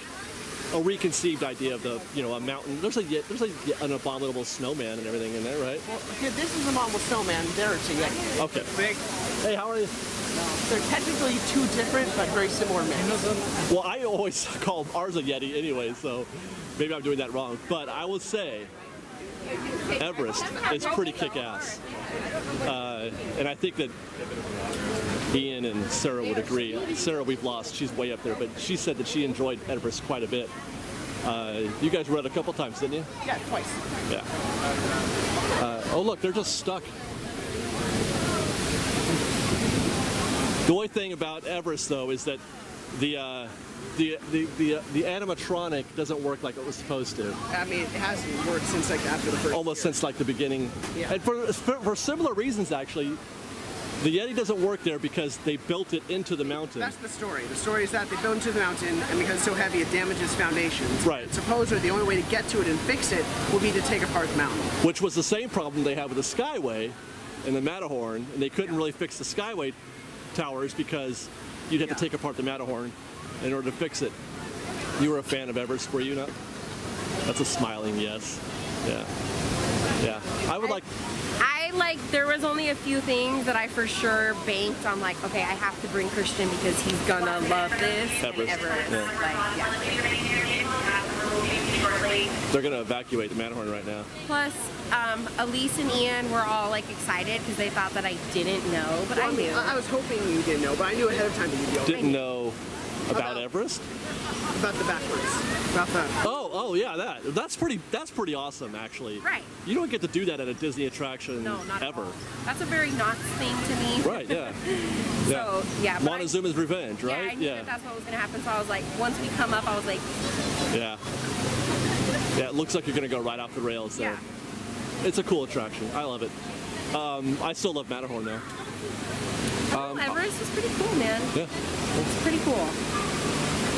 a reconceived idea of the, you know, a mountain. There's an abominable snowman and everything in there, right? Well, here, this is an abominable snowman. There it's a Yeti. Okay. Big. Hey, how are you? They're technically two different but very similar mix. Well, I always call ours a Yeti anyway, so maybe I'm doing that wrong. But I will say Everest is pretty kick-ass. And I think that Ian and Sara would agree. Sara, we've lost. She's way up there, but she said that she enjoyed Everest quite a bit. You guys were at a couple times, didn't you? Yeah, twice. Yeah. Oh, look, they're just stuck. The only thing about Everest, though, is that the animatronic doesn't work like it was supposed to. I mean, it hasn't worked since like after the first. Almost year. Since like the beginning. Yeah. And for similar reasons, actually. The Yeti doesn't work there because they built it into the mountain. That's the story. The story is that they built into the mountain, and because it's so heavy, it damages foundations. Right. Supposedly, the only way to get to it and fix it would be to take apart the mountain. Which was the same problem they had with the Skyway and the Matterhorn, and they couldn't really fix the Skyway towers because you'd have to take apart the Matterhorn in order to fix it. You were a fan of Everest, were you not? That's a smiling yes. Yeah. Yeah. I would like... there was only a few things that I for sure banked on, like, okay, I have to bring Christian because he's gonna love this. Everest. Yeah. Like, yeah. They're gonna evacuate the Matterhorn right now. Plus, Elise and Ian were all like excited because they thought that I didn't know, but I knew. I was hoping you didn't know, but I knew ahead of time that you'd know. Didn't know about Everest? About the backwards. About that. Oh yeah, that's pretty awesome, actually. Right. You don't get to do that at a Disney attraction not ever. At all. That's a very Knox thing to me. Right. Yeah. So yeah. Montezuma's Revenge, right? Yeah, I knew that that's what was gonna happen. So I was like, once we come up, I was like. Yeah. Yeah, it looks like you're gonna go right off the rails there. Yeah. It's a cool attraction. I love it. I still love Matterhorn though. Everest is pretty cool, man. Yeah. It's pretty cool.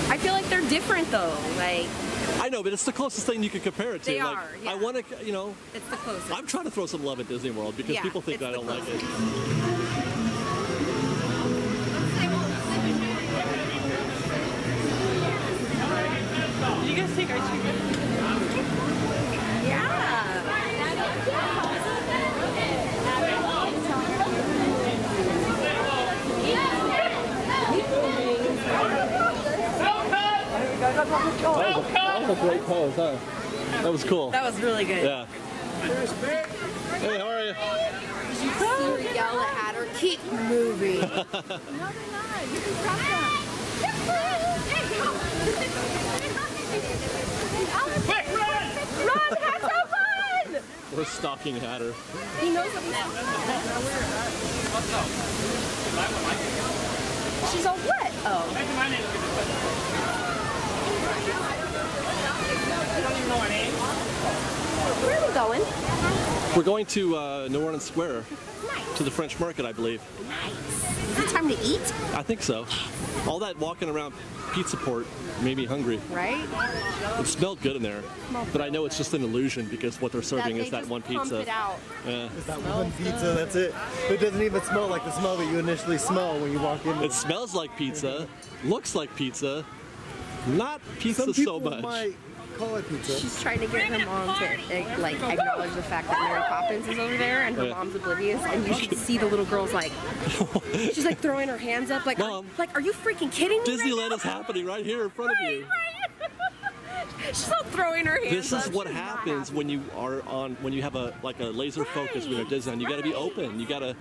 I feel like they're different though. Like. I know, but it's the closest thing you can compare it to. They like, are. Yeah. I want to, you know. It's the closest. I'm trying to throw some love at Disney World because people think I don't like it. Did you guys take ice cream? That was a great pose, huh? That was cool. That was really good. Yeah. Hey, how are you? Did you see her yell at her? Keep moving. No, they're not. You can drop them. Quick, run! Run, Hatter, run! We're stalking Hatter. He knows what he's She's all what? Oh. You don't even know her name? Where are we going? We're going to New Orleans Square. Nice. To the French Market, I believe. Nice. Is it time to eat? I think so. All that walking around Pizza Port made me hungry. Right? It smelled good in there. But I know it's just an illusion because what they're serving is that one pizza. It out. Yeah. It's that one pizza, that's it. It doesn't even smell like the smell that you initially smell when you walk in. It smells like pizza, looks like pizza, not pizza Some people so much. might call it pizza. She's trying to get her mom to like acknowledge the fact that Mary Poppins is over there and her mom's oblivious, and you should see the little girl's like, she's like throwing her hands up like, Mom, are you freaking kidding me? Disneyland is happening right here in front of you. She's all throwing her hands This is up. what happens when you are on, when you have a like a laser focus when you're at Disneyland. You got to be open. You got to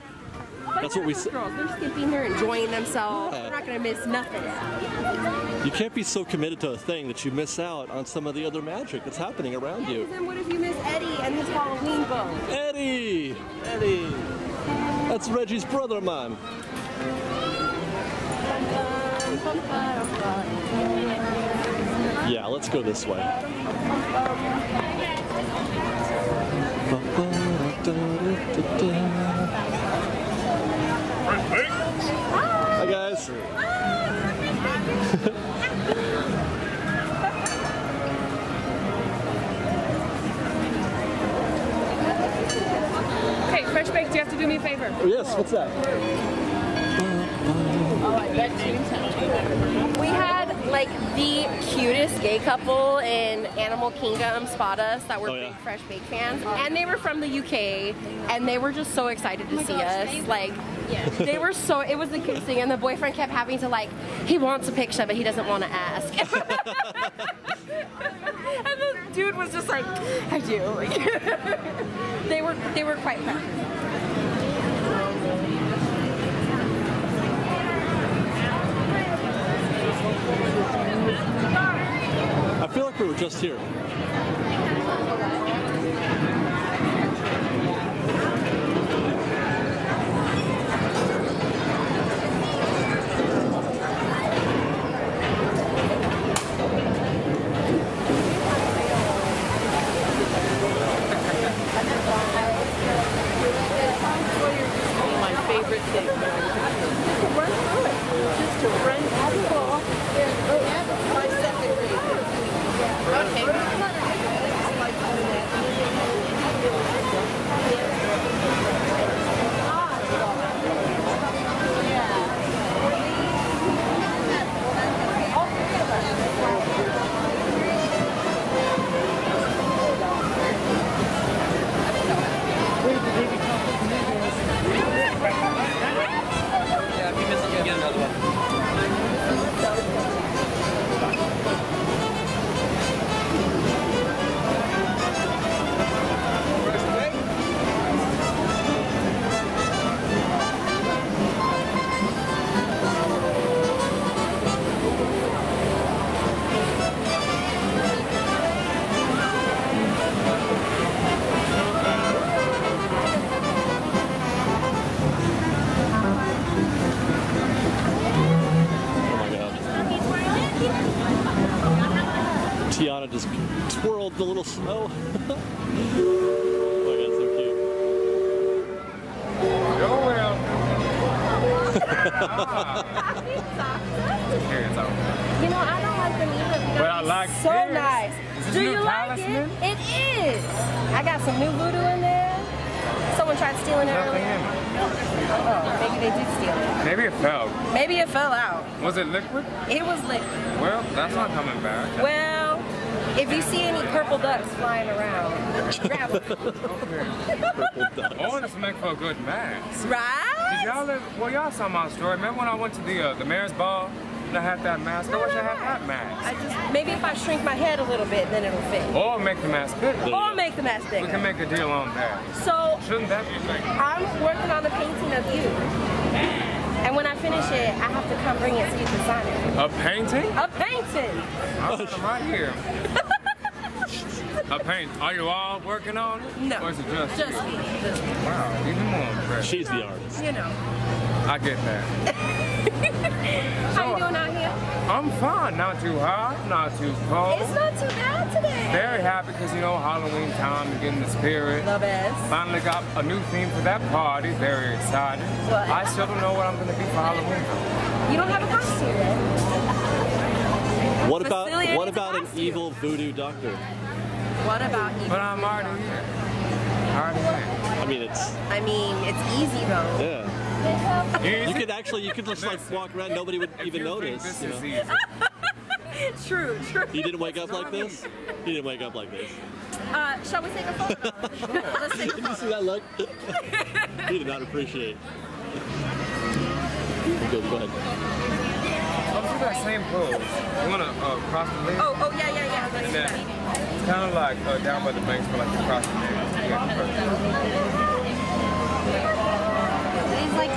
That's what we those said. girls. They're skipping. They're enjoying themselves. Yeah. They're not gonna miss nothing. You can't be so committed to a thing that you miss out on some of the other magic that's happening around you. Then what if you miss Eddie and his Halloween bow? Eddie! Eddie! That's Reggie's brother, man. Yeah, let's go this way. Hi guys. Okay, fresh baked, you have to do me a favor. Yes, what's that? Oh, I bet you. We had like the cutest gay couple in Animal Kingdom spot us that were big Fresh Baked fans, and they were from the UK, and they were just so excited to see us. Like, they were so, it was the cutest thing, and the boyfriend kept having to like, he wants a picture, but he doesn't want to ask. And the dude was just like, I do. They were quite proud. I feel like we were just here. My favorite thing. To run through it. Just to run through it. My second grade. Okay. Tiana just twirled the little snow. Oh my god, so cute. Go well. You know, I don't like them either. But I like so this. nice. Is this Do new you like talisman? it? It is. I got some new voodoo in there. Someone tried stealing it Nothing earlier. in it. Oh, maybe they did steal it. Maybe it fell. Maybe it fell out. Was it liquid? It was liquid. Well, that's not coming back. Well, if you see any purple ducks flying around, grab them. Oh, this will make for a good mask. Right? Did y'all live? Well, y'all saw my story. Remember when I went to the mayor's ball and I had that mask? I wish I had that mask. Maybe if I shrink my head a little bit, then it'll fit. Or make the mask bigger. Or make the mask bigger. We can make a deal on that. So, shouldn't that be big? I'm working on a painting of you. And when I finish it, I have to come bring it so you can sign it. A painting? A painting! I'm right here. A paint. Are you all working on it? No. Or is it just Just you? me. Wow, even more impressive. She's the artist. You know. I get that. How you doing out here? I'm fine. Not too hot, not too cold. It's not too bad today. Very happy because, you know, Halloween time to get in the spirit. The best. Finally got a new theme for that party. Very excited. What? I still don't know what I'm going to be for Halloween. You don't have a costume yet. What Facilier what needs a about an costume. evil voodoo doctor? What about you? But I'm already here. Already here. I mean, it's easy though. yeah. Easy? You could just like walk around, nobody would even notice. This You is know? easy. True. You didn't wake up like this? You didn't wake up like this. Shall we take a photo? Let's take a Did you see photo. that look? He did not appreciate. Good, go ahead. Let's do that same pose. You want to cross the legs? Oh, yeah. And then it's kind of like down by the banks, but like you cross the legs. It's like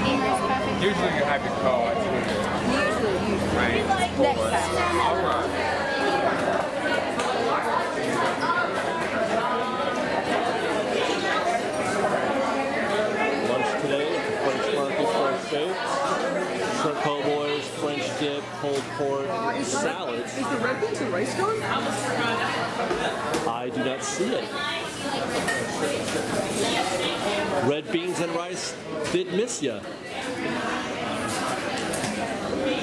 Usually you have your cards. Usually. Right. Next time. All right. Lunch today at the French market for our states. Shrimp po' boys, French dip, pulled pork, salads. Is the red beans and rice gone? I do not see it. Red beans and rice did miss ya.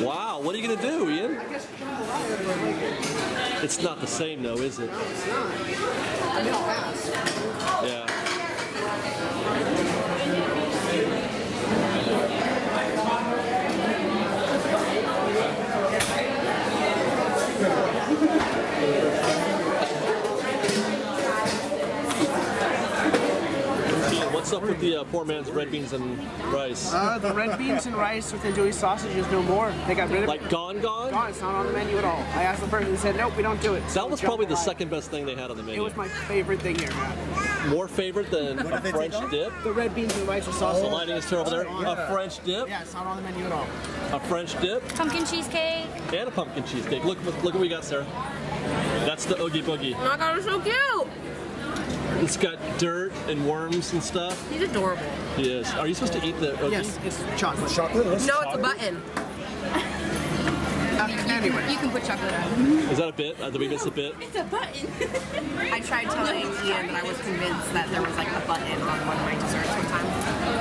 Wow, what are you gonna do, Ian? It's not the same though, is it? It's not. I mean, I'll ask. Yeah. What's up with the poor man's red beans and rice? The red beans and rice with andouille sausage is no more. They got rid of it. Like gone? Gone. It's not on the menu at all. I asked the person and said, nope, we don't do it. That was probably the second best thing they had on the menu. It was my favorite thing here, man. More favorite than a French dip? The red beans and rice with sausage. The lighting is over there. Yeah. A French dip? Yeah, it's not on the menu at all. A French dip? Pumpkin cheesecake. And a pumpkin cheesecake. Look what we got, Sarah. That's the Oogie Boogie. Oh my god, it's so cute! It's got dirt and worms and stuff. He's adorable. He is. Are you supposed to eat the Oogie? Yes, it's chocolate. Chocolate? No, it's a button. Anyway. You can put chocolate on. Is that a bit? Did we miss a bit? It's a button. I tried telling Ian that I was convinced that there was like a button on one of my desserts one time.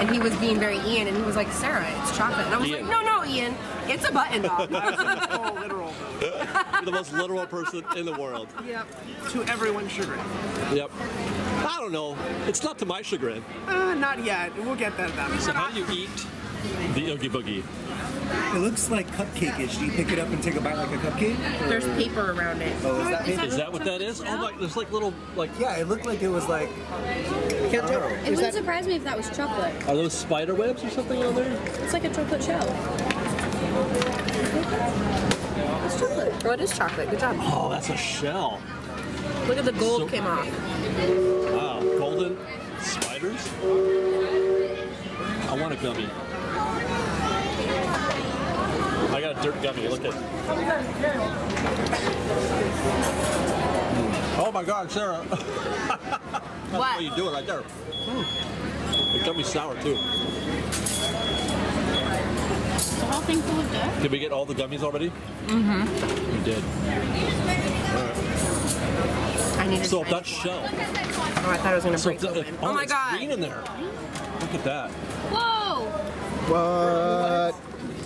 And he was being very Ian, and he was like, Sarah, it's chocolate. And I was Ian. like, no, Ian, it's a button, dog. Oh, literal. You're the most literal person in the world. Yep. To everyone's chagrin. Yep. I don't know. It's not to my chagrin. Not yet. We'll get that done. So how do you eat the Oogie Boogie? It looks like cupcake-ish. Do you pick it up and take a bite like a cupcake? There's paper around it. Oh, is that paper? Is that what that is? Oh my, there's like little, like... Yeah, it looked like it was like... Can't tell. It wouldn't surprise me if that was chocolate. Are those spider webs or something on there? It's like a chocolate shell. It's chocolate. Oh, it is chocolate. Good job. Oh, that's a shell. Look at the gold came off. Wow, golden spiders? I want a gummy. I got a dirt gummy, look at it. Oh my god, Sarah. What are you doing right there? The gummy's sour too. The whole thing full of dirt? Did we get all the gummies already? Mm-hmm. We did. Alright. I need to So try that's it. shell. Oh, I thought it was going to So break open. oh, my it's god. green in there. Look at that. Whoa! What?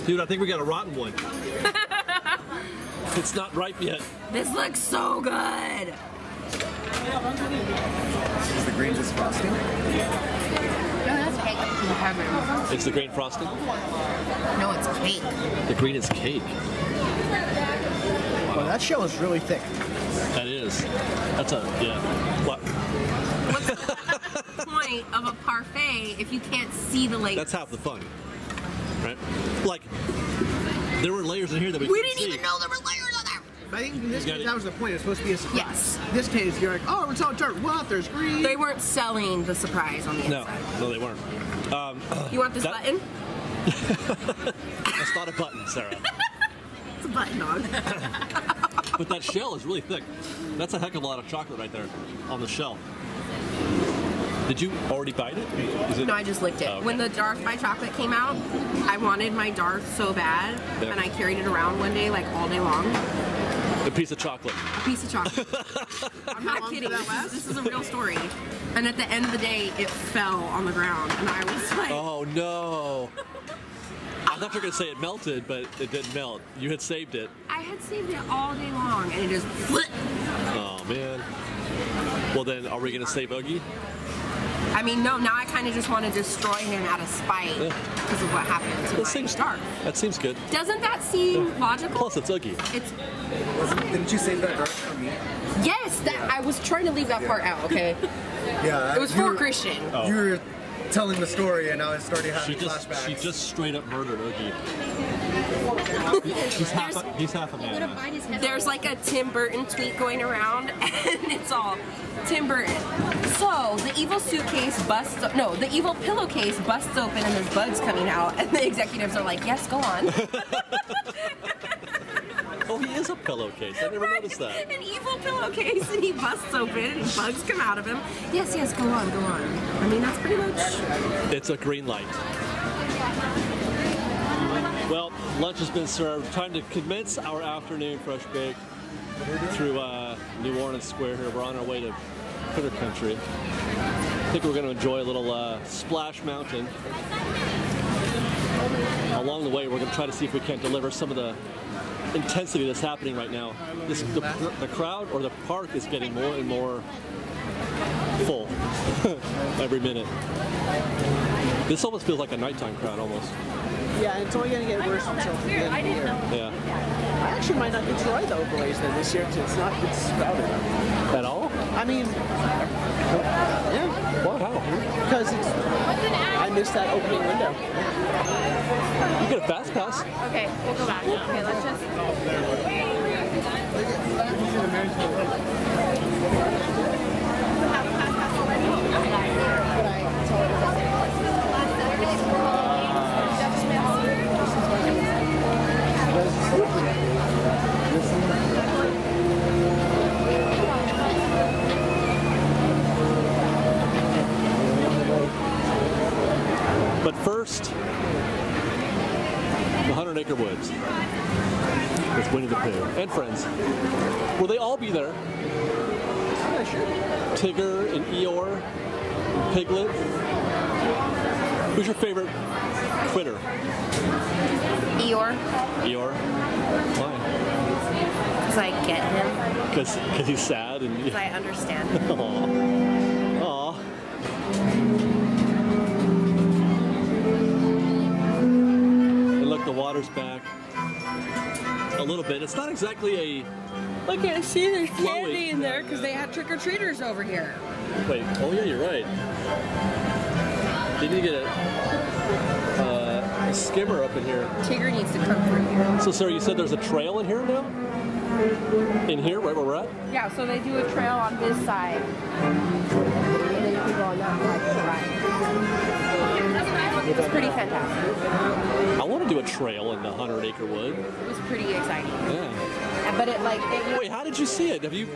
Dude, I think we got a rotten one. It's not ripe yet. This looks so good. Is the green just frosting? No, that's cake. In heaven. It's the green frosting? No, it's cake. The green is cake. Well, that shell is really thick. That is. That's a, yeah. What? What's the point of a parfait if you can't see the layers? That's half the fun. Right? Like, there were layers in here that we We couldn't didn't see. even know there were layers on there. I think in this You got case, it. that was the point. It's supposed to be a surprise. Yes. This case, you're like, oh, it's all dirt. What? There's green. They weren't selling the surprise on the No, inside. no, they weren't. You want this that- button? That's not a button, Sarah. It's a button, dog. But that shell is really thick. That's a heck of a lot of chocolate right there on the shell. Did you already bite it? Is it? No, I just licked it. Oh, okay. When the Darth by chocolate came out, I wanted my Darth so bad, Yeah. and I carried it around one day, like all day long. A piece of chocolate. A piece of chocolate. I'm not long kidding. did that last? This is a real story. And at the end of the day, it fell on the ground, and I was like, Oh no. I thought you were going to say it melted, but it didn't melt. You had saved it. I had saved it all day long, and it just flipped. Oh man. Well then, are we going to save Oogie? I mean, no, now I kind of just want to destroy him out of spite Yeah. because of what happened to That my seems Darth. That seems good. Doesn't that seem logical? Plus, it's Oogie. It's Didn't you save that dark for me? yes. That I was trying to leave that part out. Okay, Yeah. it was for Christian. Oh. You were telling the story, and I was starting having flashbacks. She just straight up murdered Oogie. He's half a man. There's like a Tim Burton tweet going around, and it's all Tim Burton. So the evil suitcase busts. No, the evil pillowcase busts open, and there's bugs coming out, and the executives are like, "Yes, go on." Oh, he is a pillowcase. I never noticed that. An evil pillowcase, and he busts open, and bugs come out of him. Yes, yes, go on, go on. I mean, that's pretty much. It's a green light. Well, lunch has been served. Time to commence our afternoon fresh baked through New Orleans Square here. We're on our way to Critter Country. I think we're going to enjoy a little Splash Mountain. Along the way, we're going to try to see if we can't deliver some of the intensity that's happening right now. The crowd or the park is getting more and more full every minute. This almost feels like a nighttime crowd almost. Yeah, it's only going to get worse until the end of the year. Yeah. I actually might not enjoy the overlays then this year because it's crowded. At all? I mean, yeah. What? How? Because I missed that opening window. You get a fast pass. Okay, we'll go back. Okay, let's just. But first, the 100-acre woods with Winnie the Pooh and friends. Will they all be there? Yeah, sure. Tigger and Eeyore, and Piglet. Who's your favorite critter? Eeyore. Eeyore. Why? Because I get him. Because he's sad and. Because I understand him. Aww. Aww. Look, the water's back a little bit. It's not exactly a. Look, I see there's candy in there because they had trick-or-treaters over here. Wait, oh yeah, you're right. Didn't you get a skimmer up in here? Tigger needs to come through here. So, Sarah, you said there's a trail in here now? In here, right where we're at? Yeah, so they do a trail on this side. And then you can go on that side to the right. It's pretty fantastic. I want to do a trail in the 100-acre wood. It was pretty exciting. Yeah. But it like... Wait, how did you see it? Have you...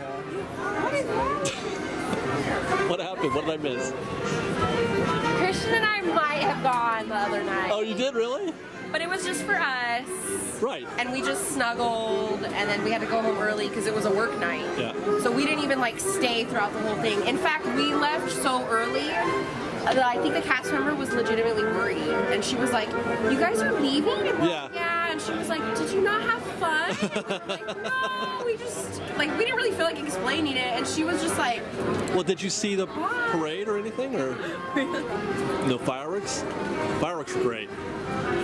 What happened? What did I miss? Christian and I might have gone the other night. Oh, you did? Really? But it was just for us. Right. And we just snuggled, and then we had to go home early because it was a work night. Yeah. So we didn't even like stay throughout the whole thing. In fact, we left so early that I think the cast member was legitimately worried. And she was like, "You guys are leaving?" And we're like, yeah. And she was like, "Did you not have fun?" And we're like, "No, we just, like, we didn't really feel like explaining it." And she was just like... Well, did you see the parade or anything? Or no fireworks? Fireworks were great.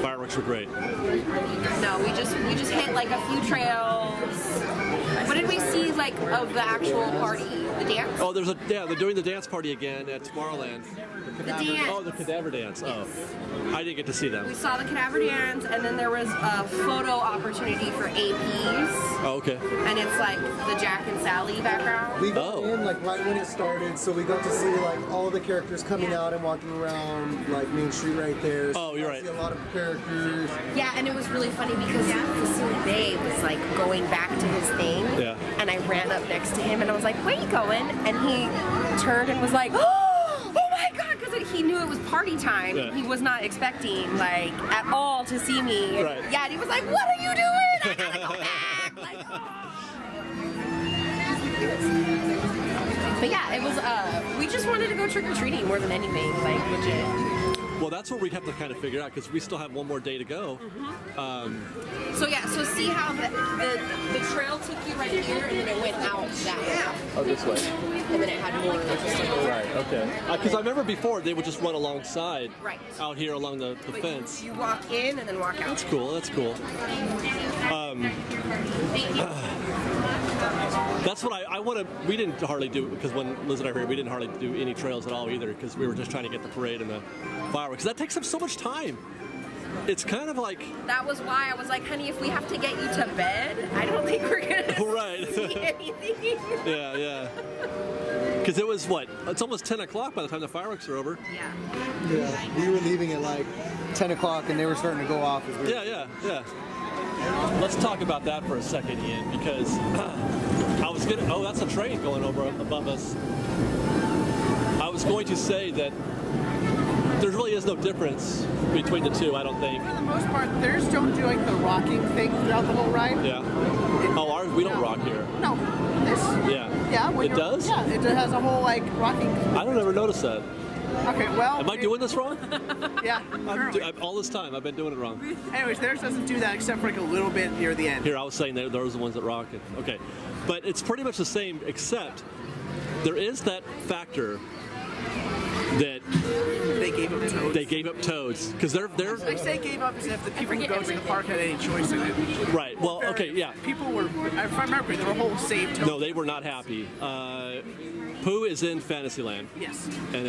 Fireworks were great. No, we just hit like a few trails. What did we see like of the actual party? The dance? Oh, they're doing the dance party again at Tomorrowland. The dance. Oh, the cadaver dance. Oh, I didn't get to see them. We saw the cadaver dance, and then there was a photo opportunity for APs. Oh, okay. And it's like the Jack and Sally background. We got in like right when it started, so we got to see like all the characters coming out and walking around like Main Street right there. So you're right. See a lot of characters. Yeah, and it was really funny because Facilier was like going back to his thing. Yeah. And I ran up next to him and I was like, "Where are you going?" And he turned and was like, "Oh my God," because he knew it was party time. Yeah. He was not expecting like at all to see me. Right. Yeah, and he was like, "What are you doing? I gotta go back." Like, But yeah, it was, we just wanted to go trick-or-treating more than anything, like legit. Well, that's what we have to kind of figure out because we still have one more day to go. So yeah, so see how the trail took you right here and then it went out that way. Oh, this way. And then it had more. Right, okay. Because I remember before they would just run alongside. Right. Out here along the fence. You walk in and then walk out. That's cool, that's cool. That's what I want to. We didn't hardly do, because when Liz and I were here, we didn't hardly do any trails at all either, because we were just trying to get the parade and the fireworks. That takes up so much time. It's kind of like... That was why I was like, honey, if we have to get you to bed, I don't think we're going to see anything. Yeah. Because it was, what? It's almost 10 o'clock by the time the fireworks are over. Yeah, we were leaving at like 10 o'clock and they were starting to go off. As we Yeah. Let's talk about that for a second, Ian, because I was going to... Oh, that's a train going over above us. I was going to say that there really is no difference between the two, I don't think. For the most part, theirs don't do like the rocking thing throughout the whole ride. Yeah. Oh, ours, we don't rock here. No. This? Yeah. It does? Yeah, it has a whole like rocking. I don't ever notice that. Okay, well. Am I doing this wrong? Yeah. All this time, I've been doing it wrong. Anyways, theirs doesn't do that except for like a little bit near the end. Here, I was saying that those are the ones that rock it. Okay. But it's pretty much the same, except there is that factor that they gave up toads. Because they're. I say gave up as if the people who go to the park had any choice in it. Right. Well, okay, yeah. People were, if I remember, there were whole save toads. No, they were not happy. Pooh is in Fantasyland. Yes. And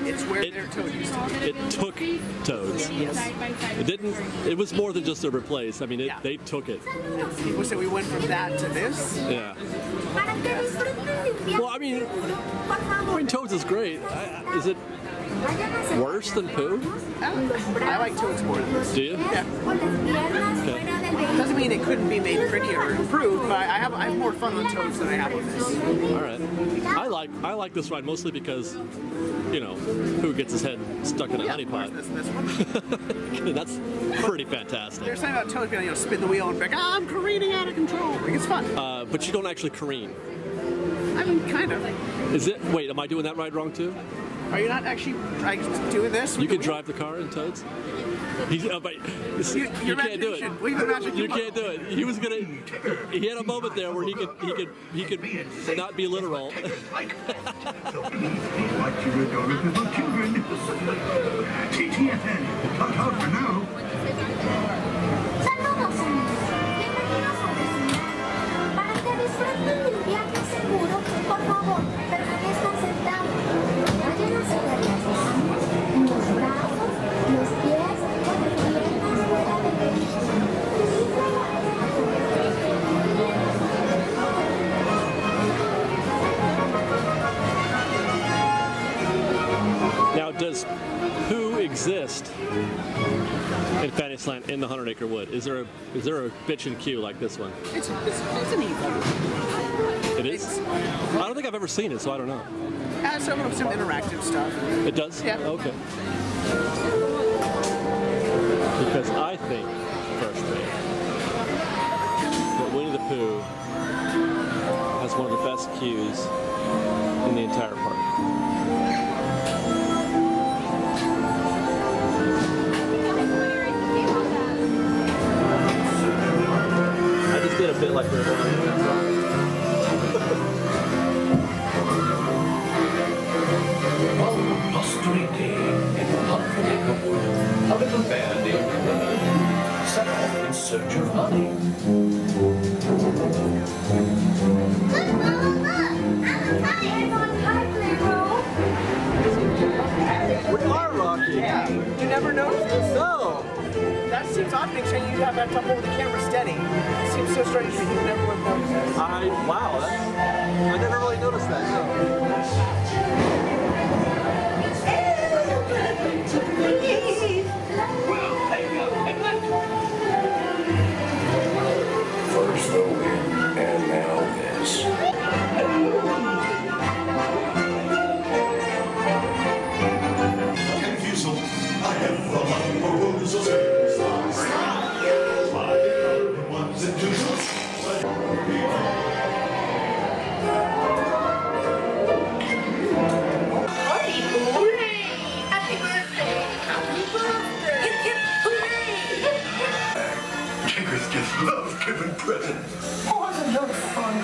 it's where their toad used to be. It took toads. Yes. It didn't. It was more than just a replace. I mean, they took it. People say we went from that to this. Yeah. Well, I mean, Toads is great. Is it worse than Pooh? I like Toads more than this. Do you? Yeah. Okay. Doesn't mean it couldn't be made prettier or improved, but I have more fun on Toads than I have with this. All right. I like this ride mostly because, you know, Pooh gets his head stuck in a honey pot. That's pretty fantastic. There's something about Toads being, spin the wheel and be like, I'm careening out of control. Like, it's fun. But you don't actually careen. I mean, kind of. Is it? Wait, am I doing that ride wrong too? Are you not actually doing this? You can drive the car in Toads? You can't do it. You can't do it. He was gonna. He had a moment there where he could not be literal. TTFN, not out for now. Now, does Pooh exist in Fantasyland in the 100-acre wood? Is there a bitch and queue like this one? It's an evil. It is? I don't think I've ever seen it, so I don't know. Some interactive stuff. It does? Yeah. Okay. Because I think, personally, that Winnie the Pooh has one of the best queues in the entire park. I just did a bit like we were going. On blustery day in the 100-acre wood, a little bear named Winnie set off in search of honey. We are rocky. Yeah. You never noticed this? No. That seems odd because you have to hold the camera steady. It seems so strange that you never would have noticed that. Wow, I never really noticed that. No. First the wind, and now this. Confusal, I have the love for roses. My ones and twos. Just love giving presents. Oh, wasn't that fun?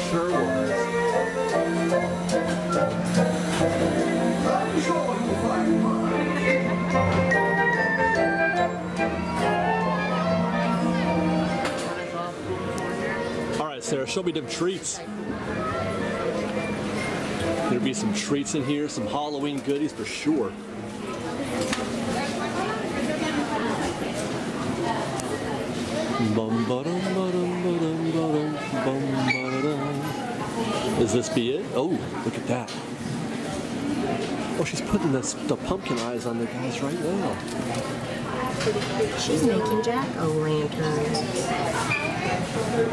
Sure was. I'm sure you'll find mine. right, Sarah, show me them treats. There'll be some treats in here, some Halloween goodies for sure. Does this be it? Oh, look at that. Oh, she's putting the pumpkin eyes on the guys right now. She's making jack-o'-lanterns.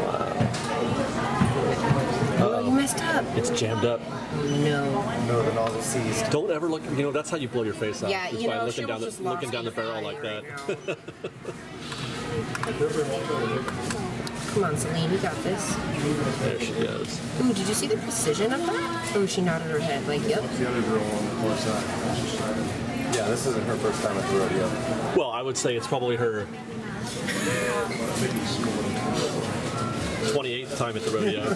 Wow. Oh, you messed up. It's jammed up. No. No, the nozzle seized. Don't ever look, you know, that's how you blow your face out. Yeah, just you by know, looking down the barrel like that. Come on, Celine, you got this. There she goes. Ooh, did you see the precision of that? Oh, she nodded her head, like, yep. The other girl on the far side. Yeah, this isn't her first time at the rodeo. Well, I would say it's probably her 28th time at the rodeo.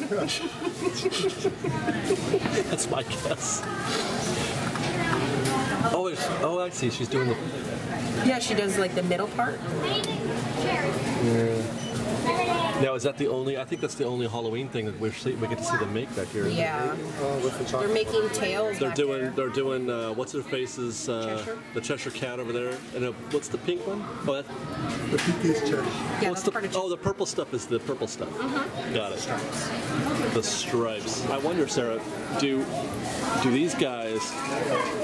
That's my guess. Oh, I see. She's doing the... Yeah, she does, like, the middle part. Yeah. Now, is that the only? I think that's the only Halloween thing that we get to see them make back here. Yeah. They're making tails. They're doing. What's their faces? Cheshire? The Cheshire Cat over there. And what's the pink one? Oh, that. The pink is Cheshire. Yeah, what's the? Oh, the purple stuff is the purple stuff. Got it. The stripes. I wonder, Sarah, do these guys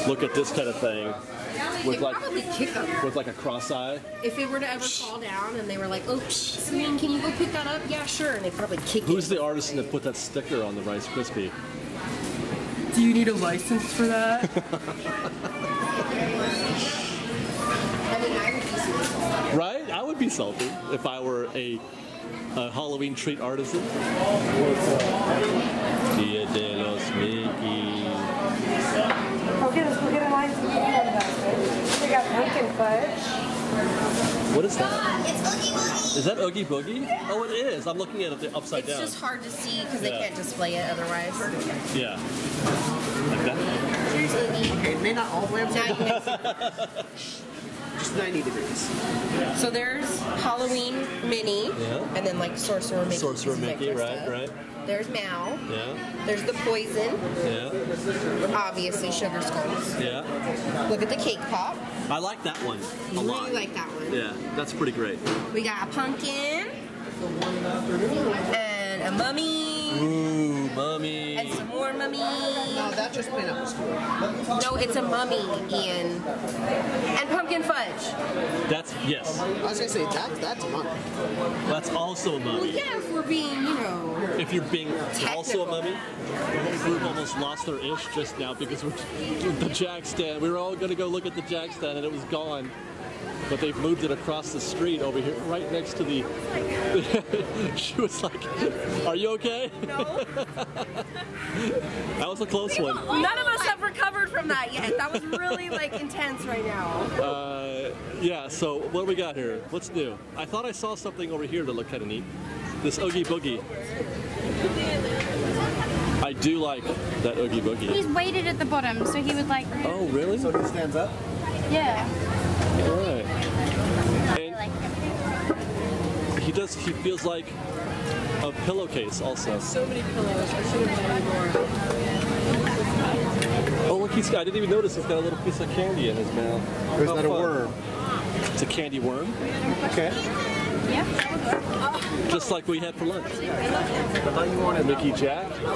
look at this kind of thing? With like a cross eye. If it were to ever fall down and they were like, "Oops, Celine, can you go pick that up?" Yeah, sure. And they probably kick it. Who's the artisan that put that sticker on the Rice Krispie? Do you need a license for that? Right? I would be salty if I were a Halloween treat artisan. Dia de los Mickeys. We'll get a line to eat out of that. We got pumpkin fudge. What is that? It's Oogie Boogie. Is that Oogie Boogie? Oh, it is. I'm looking at it upside down. It's just hard to see because they can't display it otherwise. Yeah. Like that? Here's Oogie. Okay, may not all the way up. Just 90 degrees. So there's Halloween Minnie, and then like Sorcerer Mickey. Sorcerer Mickey, right. There's Mal. Yeah. There's the Poison. Yeah. Obviously, Sugar Skulls. Yeah. Look at the Cake Pop. I like that one a You lot. really like that one. Yeah, that's pretty great. We got a pumpkin. And a mummy. Ooh, mummy. And some more mummy. No, that just went up the school. No, it's a mummy, Ian. And pumpkin fudge. That's, yes. I was going to say, that's a mummy. That's also a Well, mummy. yeah, if we're being, you know. If you're being also a mummy, the whole group almost lost their ish just now because we're the jack stand. We were all going to go look at the jack stand and it was gone. But they've moved it across the street over here, right next to the... She was like, "Are you okay?" No. That was a close one. None of us have recovered from that yet. That was really, like, intense right now. Yeah, so what do we got here? What's new? I thought I saw something over here that looked kind of neat. This Oogie Boogie. I do like that Oogie Boogie. He's weighted at the bottom, so he would like... Oh, really? So he stands up? Yeah. All right. And he feels like a pillowcase also. So many pillows. I should have done more. Oh, look, I didn't even notice he's got a little piece of candy in his mouth. Or is that a worm? It's a candy worm. Okay. Yeah. Just like we had for lunch. I thought you wanted Mickey Jack? The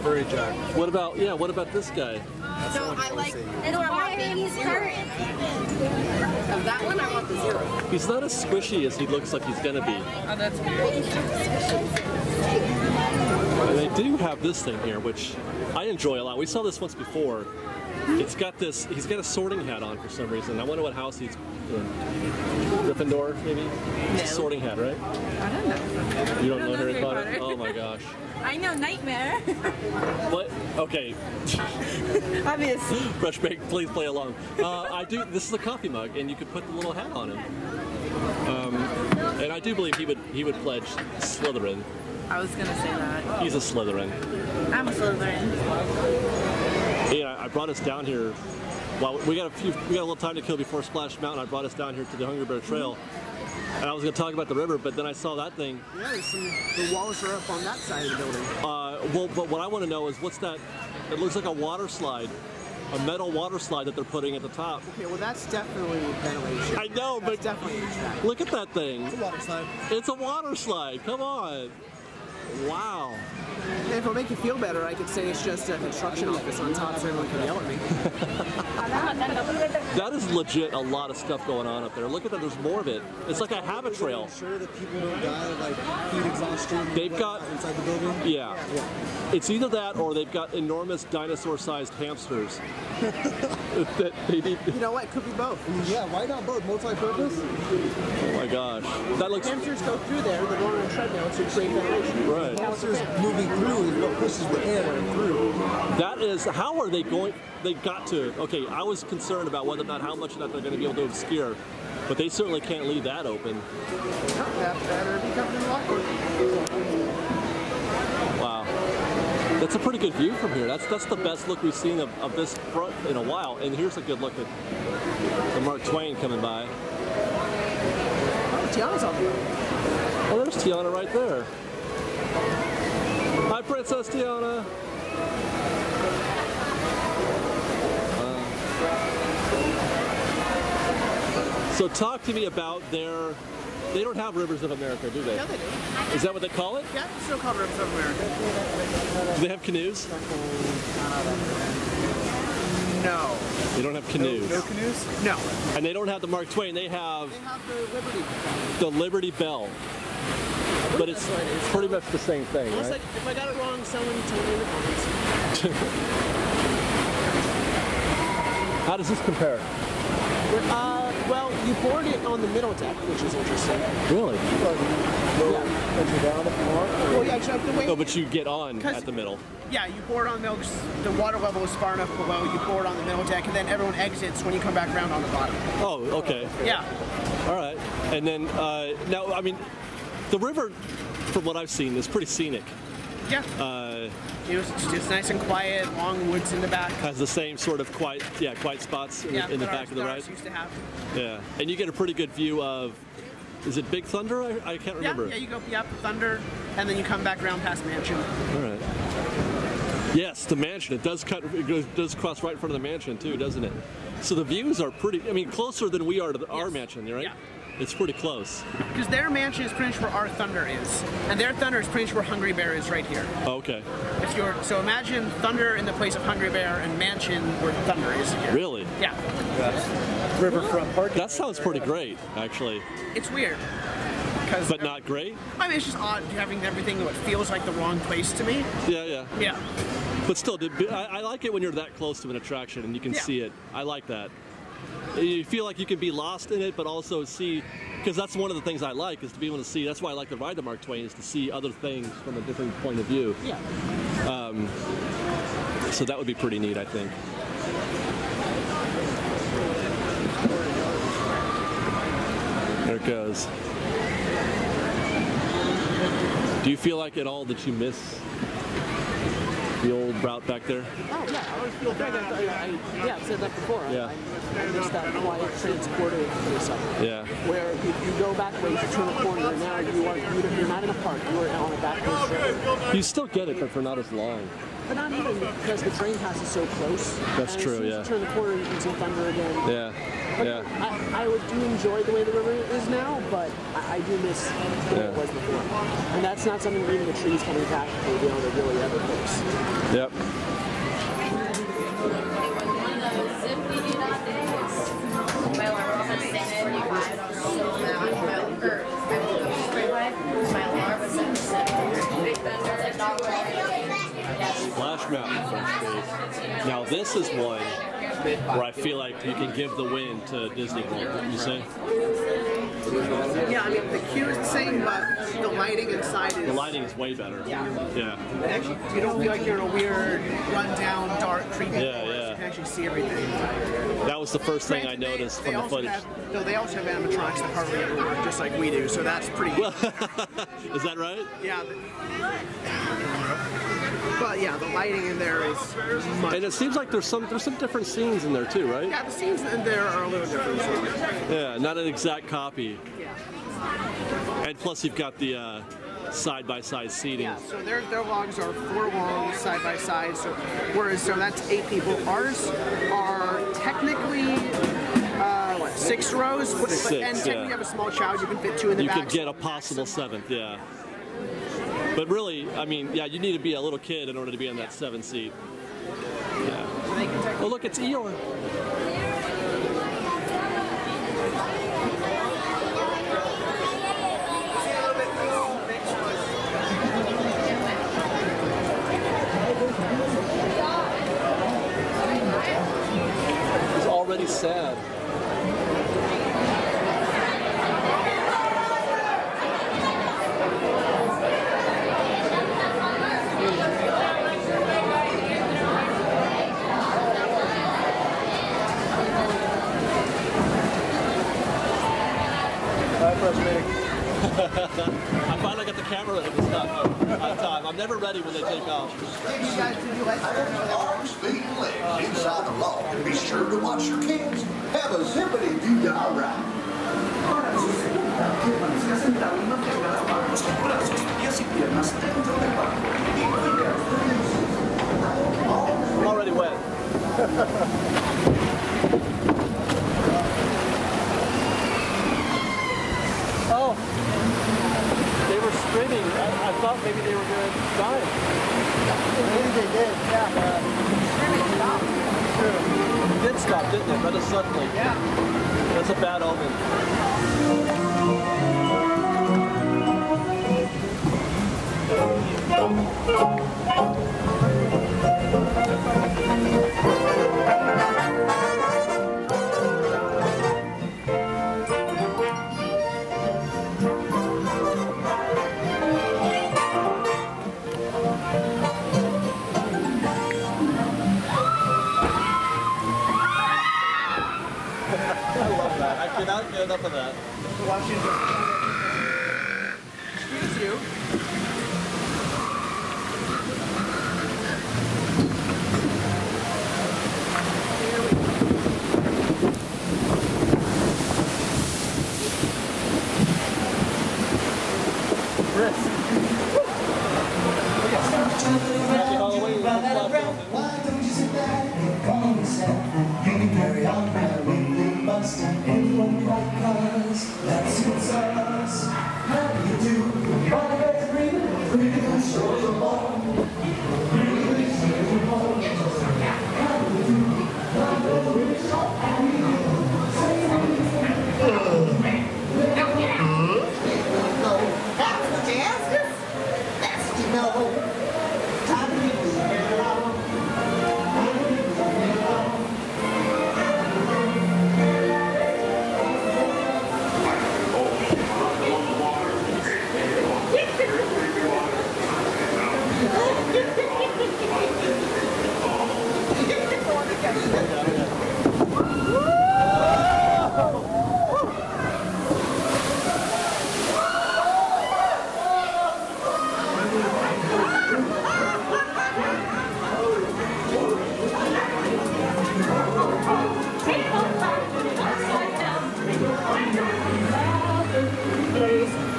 furry Jack. What about this guy? No, I like... No, I want baby zero. Of that one, I want the zero. He's not as squishy as he looks like he's gonna be. Oh, that's weird. And they do have this thing here, which I enjoy a lot. We saw this once before. It's got this, he's got a sorting hat on for some reason. I wonder what house he's in. Gryffindor, maybe? No. Sorting hat, right? I don't know. You don't know Harry Potter? Oh my gosh. I know Nightmare. What? Okay. Obviously. Fresh Baked, please play along. I do, this is a coffee mug, and you could put the little hat on him. And I do believe he would pledge Slytherin. I was gonna say that. He's a Slytherin. I'm a Slytherin. Yeah, I brought us down here. Well, we got a little time to kill before Splash Mountain. I brought us down here to the Hungry Bear Trail. And I was going to talk about the river, but then I saw that thing. Yeah, the walls are up on that side of the building. Well, but what I want to know is what's that? It looks like a water slide. A metal water slide that they're putting at the top. Okay, well that's definitely ventilation. I know, that's but definitely HVAC. Look at that thing. It's a water slide. It's a water slide. Come on. Wow. And if it'll make you feel better, I could say it's just a construction office on top so everyone can yell at me. That is legit a lot of stuff going on up there. Look at that, there's more of it. It's like a habit trail. I'm sure that people don't die of like heat exhaustion. They've got inside the building. Yeah. It's either that or they've got enormous dinosaur-sized hamsters. That they need. You know what? Could be both. Yeah, why not both? Multi-purpose? Oh my gosh. That looks. Hamsters go through there. They're going on a treadmill to create ventilation. Right. Hamsters moving through is what pushes the air through. That is. How are they going? They got to. Okay, I was concerned about whether or not how much of that they're going to be able to obscure, but they certainly can't leave that open. That better be coming in Lockwood. Wow. That's a pretty good view from here. That's the best look we've seen of this front in a while. And here's a good look at the Mark Twain coming by. Oh, Tiana's on there. Oh, there's Tiana right there. Hi, Princess Tiana. So talk to me about their. They don't have Rivers of America, do they? Yeah, they do. Is that what they call it? Yeah, it's still called Rivers of America. Do they have canoes? No. They don't have canoes. No canoes? No. And they don't have the Mark Twain. They have the the Liberty. Liberty Bell. But it's pretty much the same thing, Unless, right? like, if I got it wrong, someone tell me in the comments. How does this compare? Well, you board it on the middle deck, which is interesting. Really? Yeah. Well, yeah, so the way. Oh, but you get on at the middle. Yeah, you board on the middle. The water level is far enough below. You board on the middle deck, and then everyone exits when you come back around on the bottom. Oh, okay. Yeah. All right. And then now, I mean, the river, from what I've seen, is pretty scenic. Yeah. It's just nice and quiet, long woods in the back. Has the same sort of quiet spots in the back of the ride. Used to have. Yeah, and you get a pretty good view of. Is it Big Thunder? I can't remember. Yeah, you go Thunder, and then you come back around past Mansion. All right. Yes, the mansion. It does cross right in front of the mansion too, doesn't it? So the views are pretty. I mean, closer than we are to our mansion, right? Yeah. It's pretty close. Because their mansion is pretty much where our Thunder is, and their Thunder is pretty much where Hungry Bear is right here. Oh, okay. So imagine Thunder in the place of Hungry Bear, and Mansion where Thunder is here. Really? Yeah. Riverfront parking. That sounds pretty great, actually. It's weird. But not great? I mean, it's just odd having everything that feels like the wrong place to me. Yeah. Yeah. But still, I like it when you're that close to an attraction and you can see it. I like that. You feel like you can be lost in it, but also see, because that's one of the things I like, is to be able to see. That's why I like to ride the Mark Twain, is to see other things from a different point of view. Yeah. So that would be pretty neat, I think. There it goes. Do you feel like at all that you miss the old route back there? Oh, yeah. I always feel bad. I've said that before. Yeah. I miss that quiet, transportive stuff. Yeah. Where if you go back ways, you turn a corner, and now you're not in a park, you are on a back road. You still get it, but for not as long. But not even, because the train passes so close. That's true, yeah. As soon as you turn the corner, you can see Thunder again. Yeah. But Yeah. I do enjoy the way the river is now, but I do miss the way it was before. And that's not something even the trees coming back will be able to really ever fix. Yep. Splash Mountain French Face. Now this is one where I feel like you can give the win to Disney World, wouldn't you say? Yeah, I mean, the queue is the same, but the lighting inside is... The lighting is way better. Yeah. Actually, you don't feel like you're in a weird, run-down, dark, creepy forest. You can actually see everything. That was the first thing I noticed from the footage. They also have animatronics that hardly ever work, just like we do, so that's pretty... Is that right? Yeah. But yeah, the lighting in there is much... And it seems like there's some different scenes in there too, right? Yeah, the scenes in there are a little different. Yeah, not an exact copy. Yeah. And plus you've got the side-by-side seating. Yeah, so their logs are 4 long side by side. So so that's 8 people. Ours are technically 6 rows, but, and technically you have a small child, you can fit 2 in the back. You could get a possible 7th, yeah. But really, I mean, yeah, you need to be a little kid in order to be in that 7th seat. Yeah. Oh, look, it's Eeyore. He's already sad. I finally got the camera ready this time. On time. I'm never ready when they take off. Arms, feet, and legs inside the log, and be sure to watch your kids. Have a zippity-doo-dah ride. I'm already wet. Oh, they were sprinting. I thought maybe they were going to dive. Maybe they did, yeah. Sprinting stopped. True. It did stop, didn't it? Rather suddenly. Yeah. That's a bad omen. I cannot get enough of that. Excuse you. Risk. Happy Halloween. Why don't you sit back and calm yourself? You can carry on now, we must. Anyone like cars, that suits us. How do you do? Body bags breathing, breathing short of ball. Breathing short of ball. How do you do?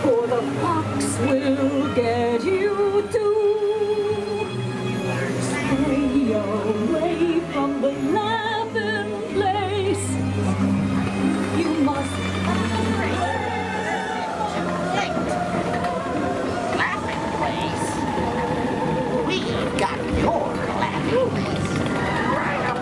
For the fox will get you too. Stay away from the laughing place. You must Laughing place? We've got your laughing place. Right up.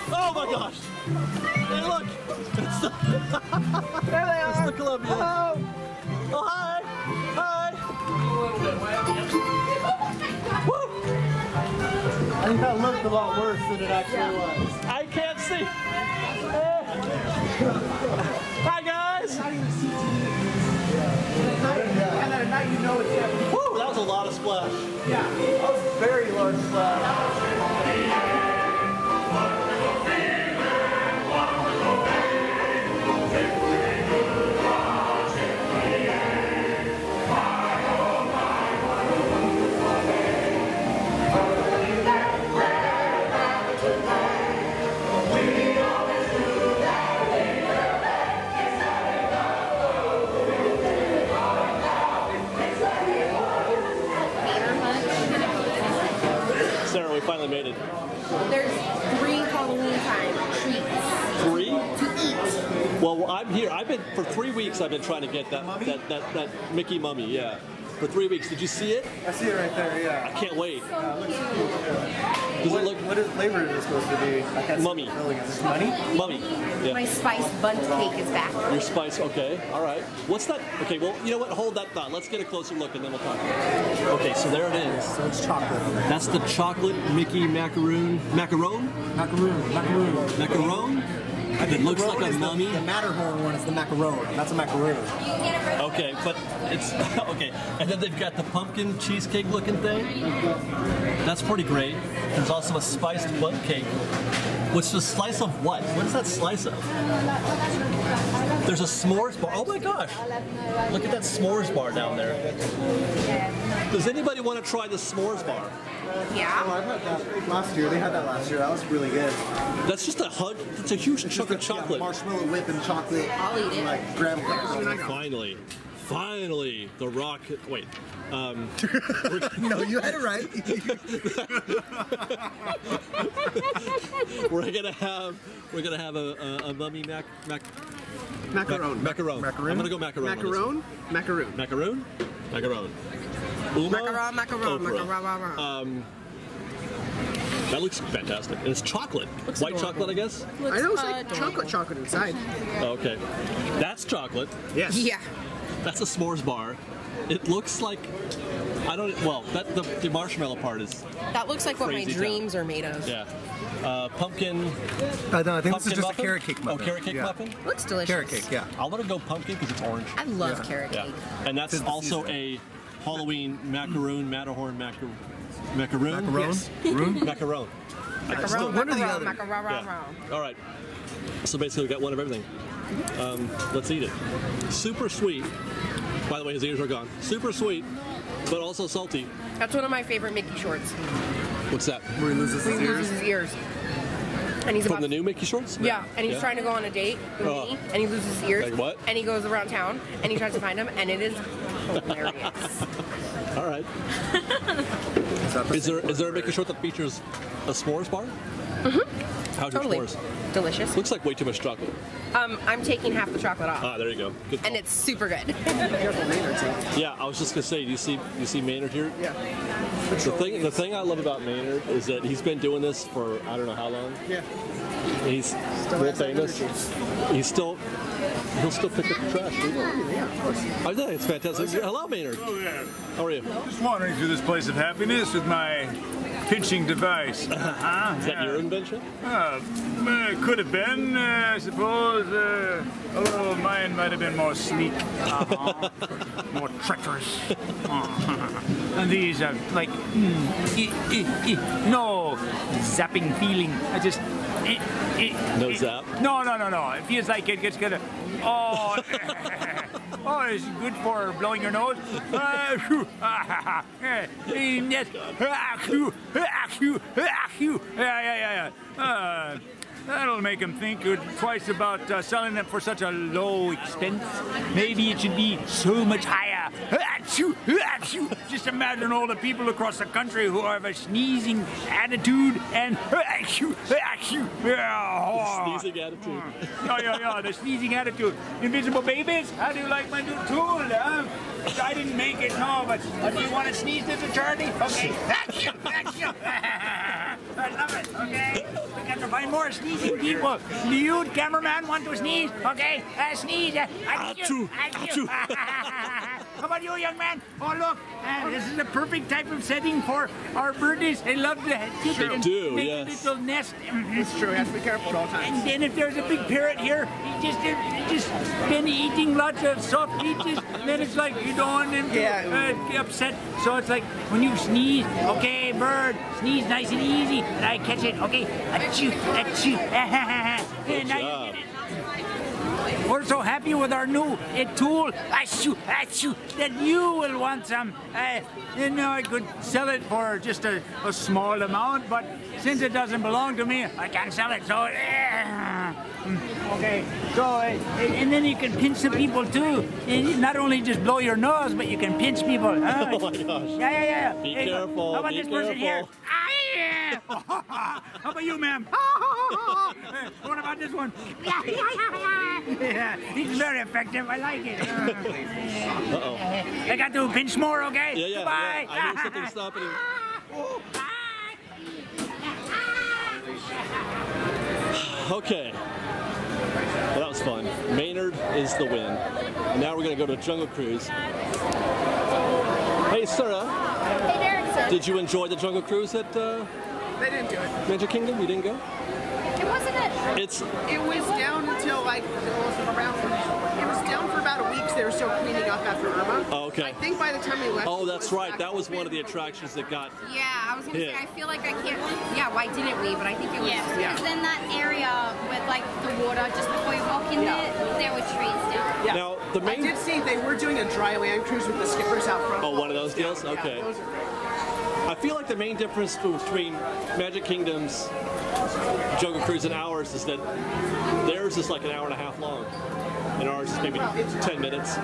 Oh my gosh! Hey, look! It's the, there they are! It's the Columbia. Hello! Oh, hi! Hi! Woo! I think that looked a lot worse than it actually was. I can't see! Hi, guys! And at night you know it's happening. Woo! That was a lot of splash. Yeah, that was a very large splash. Well, I'm here. I've been for 3 weeks. I've been trying to get that Mickey mummy. Yeah, for 3 weeks. Did you see it? I see it right there. Yeah. I can't wait. Looks cool. Does it look? What flavor is it supposed to be? I can't mummy. Is it money? Mummy. Yeah. My spiced bundt cake is back. Your spice. Okay. All right. What's that? Okay. Well, you know what? Hold that thought. Let's get a closer look and then we'll talk. Okay. So there it is. So it's chocolate. That's the chocolate Mickey macaroon. Macaron? Macaron? It looks like a mummy. The Matterhorn one is the macaron. That's a macaroon. Okay, but it's okay. And then they've got the pumpkin cheesecake looking thing. That's pretty great. There's also a spiced bundt cake. Which is a slice of what? What is that slice of? There's a s'mores bar. Oh my gosh! Look at that s'mores bar down there. Does anybody want to try the s'mores bar? Yeah. Oh, I've had that last year. They had that last year. That was really good. That's just a hug. It's a huge chunk of chocolate. Yeah, marshmallow whip and chocolate. I'll eat it. Like graham crackers. Finally, the Rock. Wait. No, you had it right. We're gonna have a mummy macaron. Macaron. I'm gonna go macaron. Macaroon. Uma? Macaron. That looks fantastic. And it's chocolate. White chocolate, I guess? I know it's like chocolate inside. Oh, okay. That's chocolate. Yes. Yeah. That's a s'mores bar. It looks like the marshmallow part is. That looks like what my crazy dreams are made of. Yeah. Pumpkin. No, I think this is just muffin? a carrot cake muffin. Oh, carrot cake muffin? Looks delicious. Carrot cake, yeah. I want to go pumpkin because it's orange. I love carrot cake. And that's also a Halloween macaroon, Matterhorn macaroon. Yes. Macaron. One or the other. Yeah. All right. So basically, we got one of everything. Let's eat it. Super sweet. By the way, his ears are gone. Super sweet, but also salty. That's one of my favorite Mickey shorts. What's that? Where he loses his ears? And he's From the new Mickey shorts? Yeah, and he's trying to go on a date with me, and he loses his ears. Like what? And he goes around town, and he tries to find them, and it is hilarious. All right. Is there a Mickey short that features a s'mores bar? Mm-hmm. How's your s'mores? Delicious. Looks like way too much chocolate. I'm taking half the chocolate off. Ah, there you go. Good call. And it's super good. Yeah, I was just gonna say, do you see Maynard here? Yeah. The thing I love about Maynard is that he's been doing this for I don't know how long. Yeah. He's still famous. He'll still pick up the trash. Yeah, of course. I think it's fantastic. Hello, Maynard. Oh, yeah. How are you? Just wandering through this place of happiness with my pinching device. Is that your invention? Could have been, I suppose. Although mine might have been more sleek, more treacherous. And these are like, no zapping feeling. I just. No zap? No. It feels like it gets gonna. Oh, it's good for blowing your nose. Yeah. That'll make him think twice about selling them for such a low expense. Maybe it should be so much higher. Just imagine all the people across the country who have a sneezing attitude and Sneezing attitude. Yeah, the sneezing attitude. Invisible babies, how do you like my new tool, huh? I didn't make it, no, but do you want to sneeze this a charity? Okay. I love it, okay? We got to find more sneezing people. Do you, cameraman, want to sneeze? Okay, sneeze. Achoo. How about you, young man? Oh, look, this is the perfect type of setting for our birdies. They love to make a little nest. It's true, you have to be careful at all times. And then if there's a big parrot here, he just been eating lots of soft peaches, then it's like you don't want him to get upset. So it's like when you sneeze, okay, bird, sneeze nice and easy, and I catch it, okay, achoo. And now you get it. We're so happy with our new tool, achoo, that you will want some. I could sell it for just a small amount, but since it doesn't belong to me, I can't sell it. So, okay. So, and then you can pinch some people too. And not only just blow your nose, but you can pinch people. Oh my gosh. Yeah. Be careful. How about this person here? How about you, ma'am? What about this one? Yeah, he's very effective. I like it. Uh-oh. I got to pinch more, okay? Yeah. Bye. I hear something stopping him. Okay. Well, that was fun. Maynard is the win. And now we're going to go to Jungle Cruise. Hey, Sara. Hey, Derek, sir. Did you enjoy the Jungle Cruise at They didn't do it. Magic Kingdom? You didn't go? It wasn't it. It was down until like around. It was down for about a week. They were still cleaning up after Irma. Oh, okay. I think by the time we left. Oh, that's right. That was one of the attractions that got. Yeah, I was gonna hit. say I feel like I can't. Yeah, why didn't we? But I think it was. Yeah, because in that area with like the water, just before you walk in there were trees down. Yeah. Now the main. I did see they were doing a dry land cruise with the skippers out front. Oh, one of those deals. Okay. Yeah, those are I feel like the main difference between Magic Kingdom's Jungle Cruise and ours is that theirs is like an hour and a half long, and ours is maybe 10 minutes.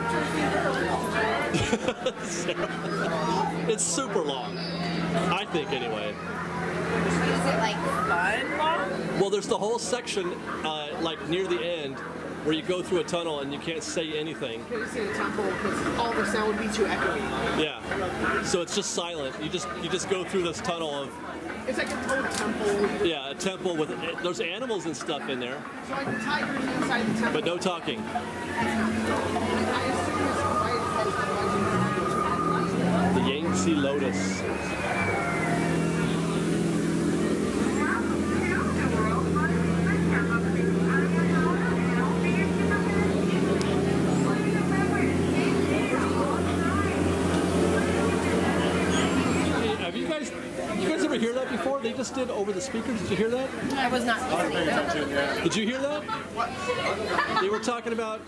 It's super long, I think, anyway. Is it like fun long? Well, there's the whole section, like near the end, where you go through a tunnel and you can't say anything. couldn't see the temple because all the sound would be too echoey. Yeah. So it's just silent. You just go through this tunnel of. It's like a total temple. Yeah, a temple with there's animals and stuff in there. So like the tigers inside the temple. But no talking. The Yangtze Lotus. You guys ever hear that before? They just did over the speakers. Did you hear that? I was not listening. Did you hear that? They were talking about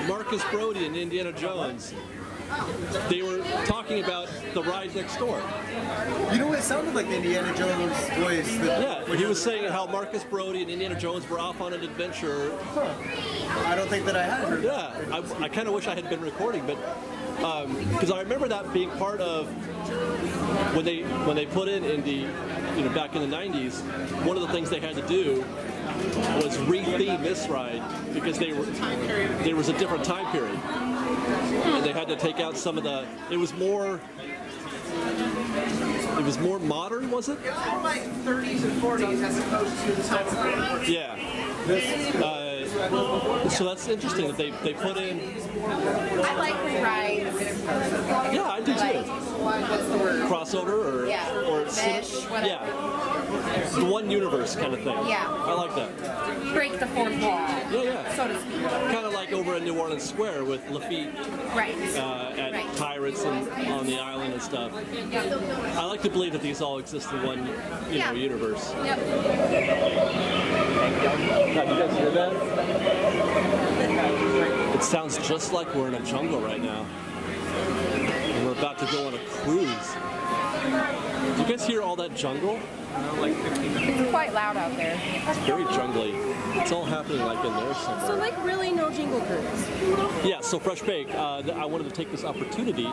Marcus Brody and Indiana Jones. They were talking about the ride next door. You know what? It sounded like the Indiana Jones voice. Yeah, he was saying how Marcus Brody and Indiana Jones were off on an adventure. I don't think that I had heard. Yeah, I kind of wish I had been recording, but because I remember that being part of when they put in Indy, back in the 90s. One of the things they had to do was re-theme this ride because there was a different time period. And they had to take out some of the. It was more modern, was it? It was more like 30s and 40s as opposed to the time. Yeah. So that's interesting that they put in. I like rides. Yeah, I do too. What's the word? Crossover or mesh, whatever. Yeah. The one universe kind of thing. Yeah. I like that. Break the fourth wall. Yeah. So to speak. Kind of like over in New Orleans Square with Lafitte. Right. At Pirates and on the island and stuff. I like to believe that these all exist in one, universe. Yep. God, you guys hear that? It sounds just like we're in a jungle right now. And we're about to go on a cruise. Do you guys hear all that jungle? It's quite loud out there. It's very jungly. It's all happening like in there somewhere. So like really no Jingle Cruise? Yeah, so Fresh Bake, I wanted to take this opportunity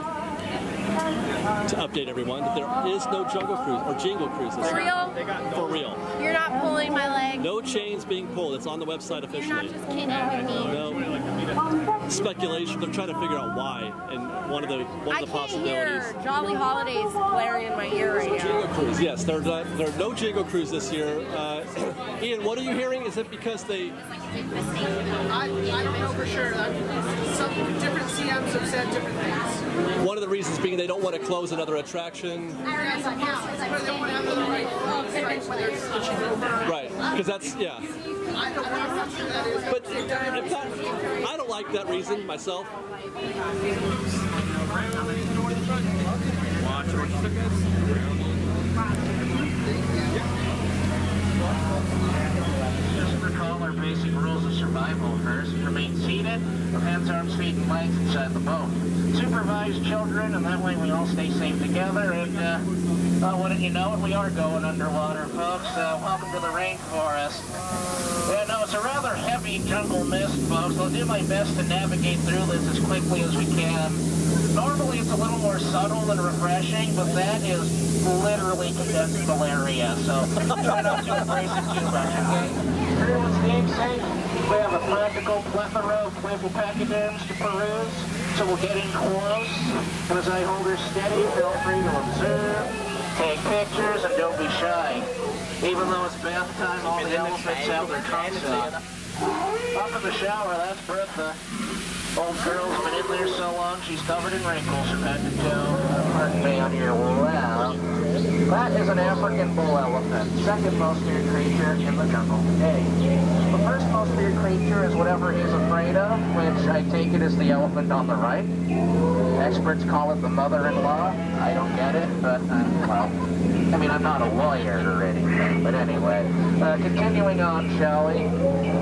to update everyone that there is no Jungle Cruise or Jingle Cruise this For real? For real. You're not pulling my leg? No chains being pulled. It's on the website officially. You're not just kidding with me? No. Speculation. They're trying to figure out why. And one of the possibilities. I can't hear Jolly Holidays blaring in my ear right now. Jingle Cruise. Yes, there's no Jingle Cruise this year. Ian, what are you hearing? Is it because they? I don't know for sure. Some different CMs have said different things. One of the reasons being they don't want to close another attraction. Right, because that's, yeah. But I don't like that reason myself. Just recall our basic rules of survival first. Remain seated seated with hands, arms, feet, and legs inside the boat. Supervise children, and that way we all stay safe together. And wouldn't you know it, we are going underwater, folks. Welcome to the rainforest. Yeah, no, it's a rather heavy jungle mist, folks. I'll do my best to navigate through this as quickly as we can. Normally it's a little more subtle and refreshing, but that is literally condensed malaria, so try not to embrace it too much, okay? For everyone's namesake, we have a practical plethora of playful pachyderms to peruse, so we'll get in close, and as I hold her steady, feel free to observe, take pictures, and don't be shy. Even though it's bath time, all the elephants have their trunks up. Up in the shower, that's Bertha. Old girl's been in there so long, she's covered in wrinkles from head to toe. Pardon me on your lap. That is an African bull elephant, second most feared creature in the jungle today. The first most feared creature is whatever he's afraid of, which I take it is the elephant on the right. Experts call it the mother-in-law. I don't get it, but, well, I mean, I'm not a lawyer or anything, but anyway. Continuing on, shall we?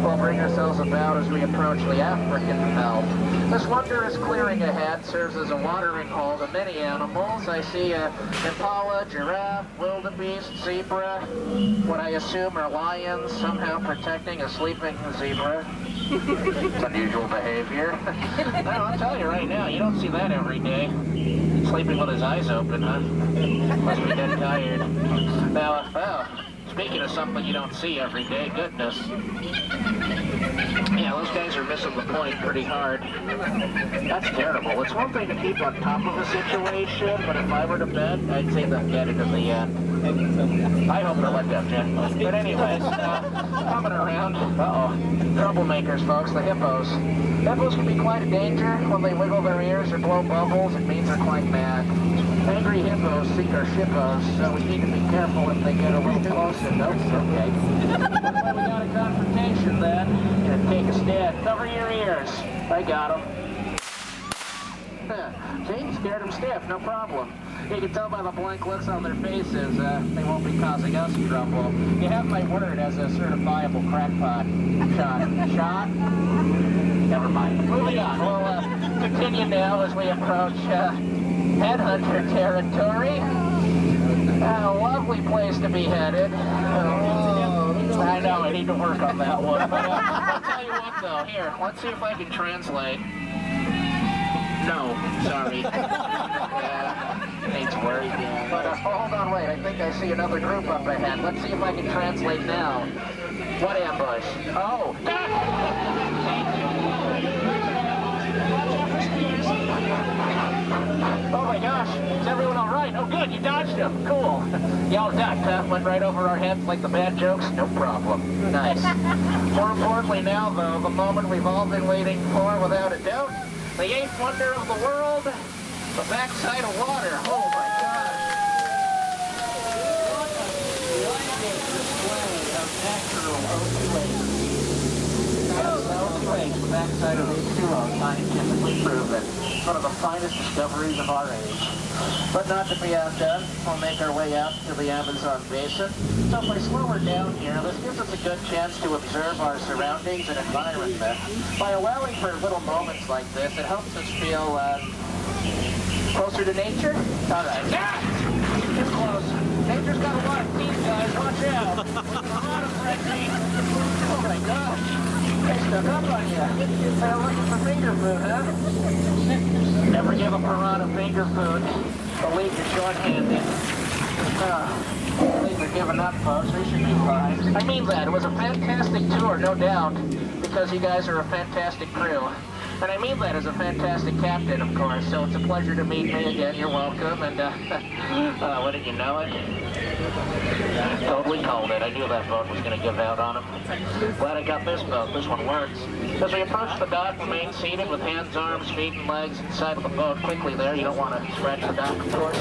We'll bring ourselves about as we approach the African belt. This wondrous clearing ahead serves as a watering hole to many animals. I see a impala, giraffe, wildebeest, zebra, what I assume are lions, somehow protecting a sleeping zebra. It's unusual behavior. Well, I'll tell you right now, you don't see that every day. Sleeping with his eyes open, huh? Must be dead tired. Now, speaking of something you don't see every day, goodness. Yeah, those guys are missing the point pretty hard. That's terrible. It's one thing to keep on top of a situation, but if I were to bet, I'd say they'll get it in the end. I hope they'll let them gently. But anyways, coming around. Uh-oh. Troublemakers, folks, the hippos. Hippos can be quite a danger. When they wiggle their ears or blow bubbles, it means they're quite mad. Angry hippos seek our shippos, so we need to be careful if they get a little closer. Nope, okay. Well, we got a confrontation then. And take a stand. Cover your ears. I got them. See, scared them stiff, no problem. You can tell by the blank looks on their faces, they won't be causing us trouble. You have my word as a certifiable crackpot. Shot? Never mind. Moving on. We'll continue now as we approach headhunter territory. A lovely place to be headed. I know, I need to work on that one. But I'll tell you what, though. Here, let's see if I can translate. No, sorry. Needs work. But hold on, wait. I think I see another group up ahead. Let's see if I can translate now. What ambush? Oh. Oh my gosh, is everyone all right? Oh good, you dodged him. Cool. Y'all ducked, huh? Went right over our heads like the bad jokes? No problem. Nice. More importantly now, though, the moment we've all been waiting for, without a doubt, the eighth wonder of the world, the backside of water. Oh my gosh. What a display of natural O2H. Yes, O2H, the backside of H2O, scientifically proven. One of the finest discoveries of our age. But not to be outdone, we'll make our way out to the Amazon basin. So if we slow her down here, this gives us a good chance to observe our surroundings and environment. By allowing for little moments like this, it helps us feel closer to nature. All right. Ah! Too close. Nature's got a lot of teeth, guys. Watch out. A lot of frenzy. Oh my gosh. They stuck up on you. They're looking for finger food, huh? Never give a piranha finger food. Believe you're short-handed. I think they're giving up, folks. They should be fine. I mean that. It was a fantastic tour, no doubt, because you guys are a fantastic crew. And I mean that as a fantastic captain, of course, so it's a pleasure to meet me again. You're welcome, and, wouldn't you know it? Totally called it. I knew that boat was going to give out on him. Glad I got this boat. This one works. As we approach the dock, remain seated with hands, arms, feet, and legs inside of the boat. Quickly there. You don't want to scratch the dock, of course.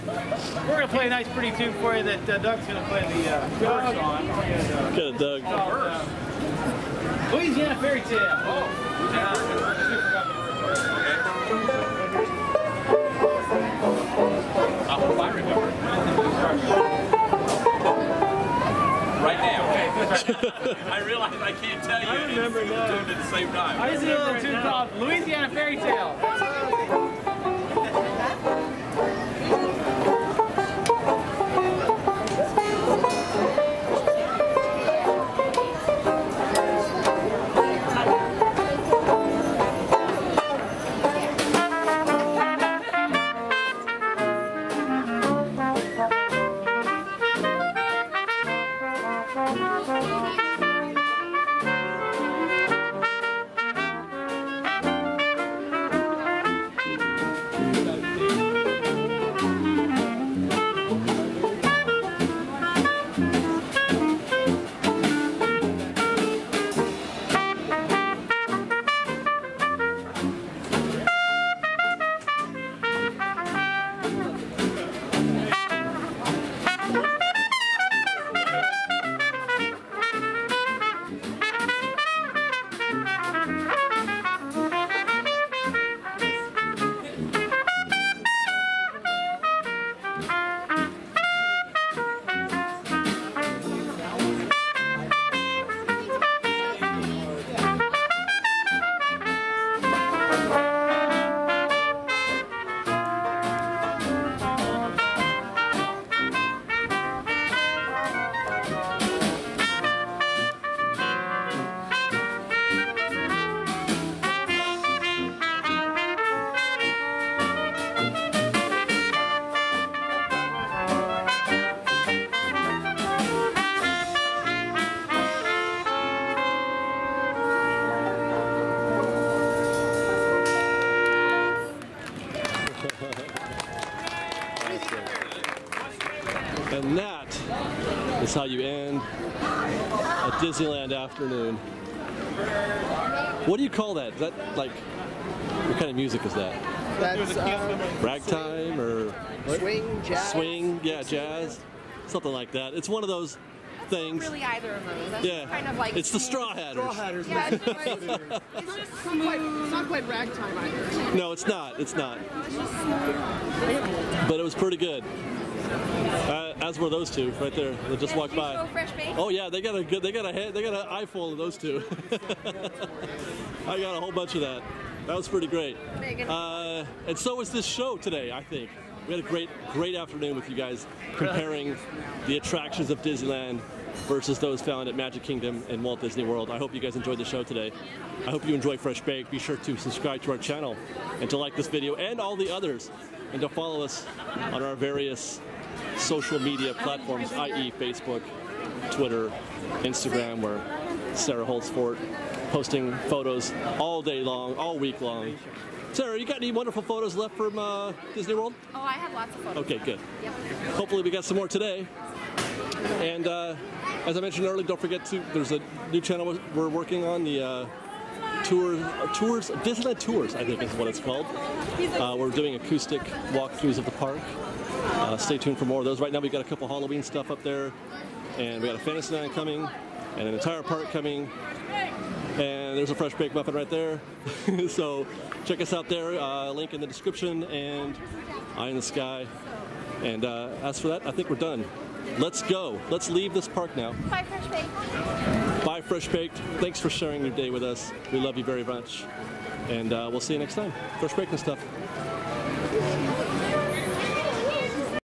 We're going to play a nice pretty tune for you that Doug's going to play the verse on. Good, Doug. Louisiana Fairy Tale. Oh, I hope I remember. Right now. I realize I can't tell you. I remember now. Doing it at the same time. This is a little tune called Louisiana Fairy Tale. And that is how you end a Disneyland afternoon. What do you call that? Is that like, what kind of music is that? That's ragtime or swing, jazz. Swing, yeah, jazz, something like that. It's one of those things. Really, either of those. That's Yeah, kind of like it's the Strawhatters. Strawhatters. Yeah, It's not quite ragtime either. No, it's not. It's not. But it was pretty good. As were those two right there. They just walked by. Oh yeah, they got an eye full of those two. I got a whole bunch of that. That was pretty great. And so was this show today, I think. We had a great afternoon with you guys comparing the attractions of Disneyland versus those found at Magic Kingdom and Walt Disney World. I hope you guys enjoyed the show today. I hope you enjoy Fresh Baked. Be sure to subscribe to our channel and to like this video and all the others, and to follow us on our various social media platforms, i.e. Facebook, Twitter, Instagram, where Sarah Holtz Fort posting photos all day long, all week long. Sarah, you got any wonderful photos left from Disney World? Oh, I have lots of photos. Okay, good. Yep. Hopefully we got some more today. And as I mentioned earlier, don't forget there's a new channel we're working on, the Disneyland Tours, I think is what it's called. We're doing acoustic walkthroughs of the park. Stay tuned for more of those. Right now we've got a couple Halloween stuff up there, and we got a Fantasyland coming, and an entire park coming, and there's a Fresh Baked Muffin right there. So check us out there, link in the description, and Eye in the Sky. And as for that, I think we're done. Let's go. Let's leave this park now. Bye, Fresh Baked. Bye, Fresh Baked. Thanks for sharing your day with us. We love you very much. And we'll see you next time. Fresh Baked and stuff.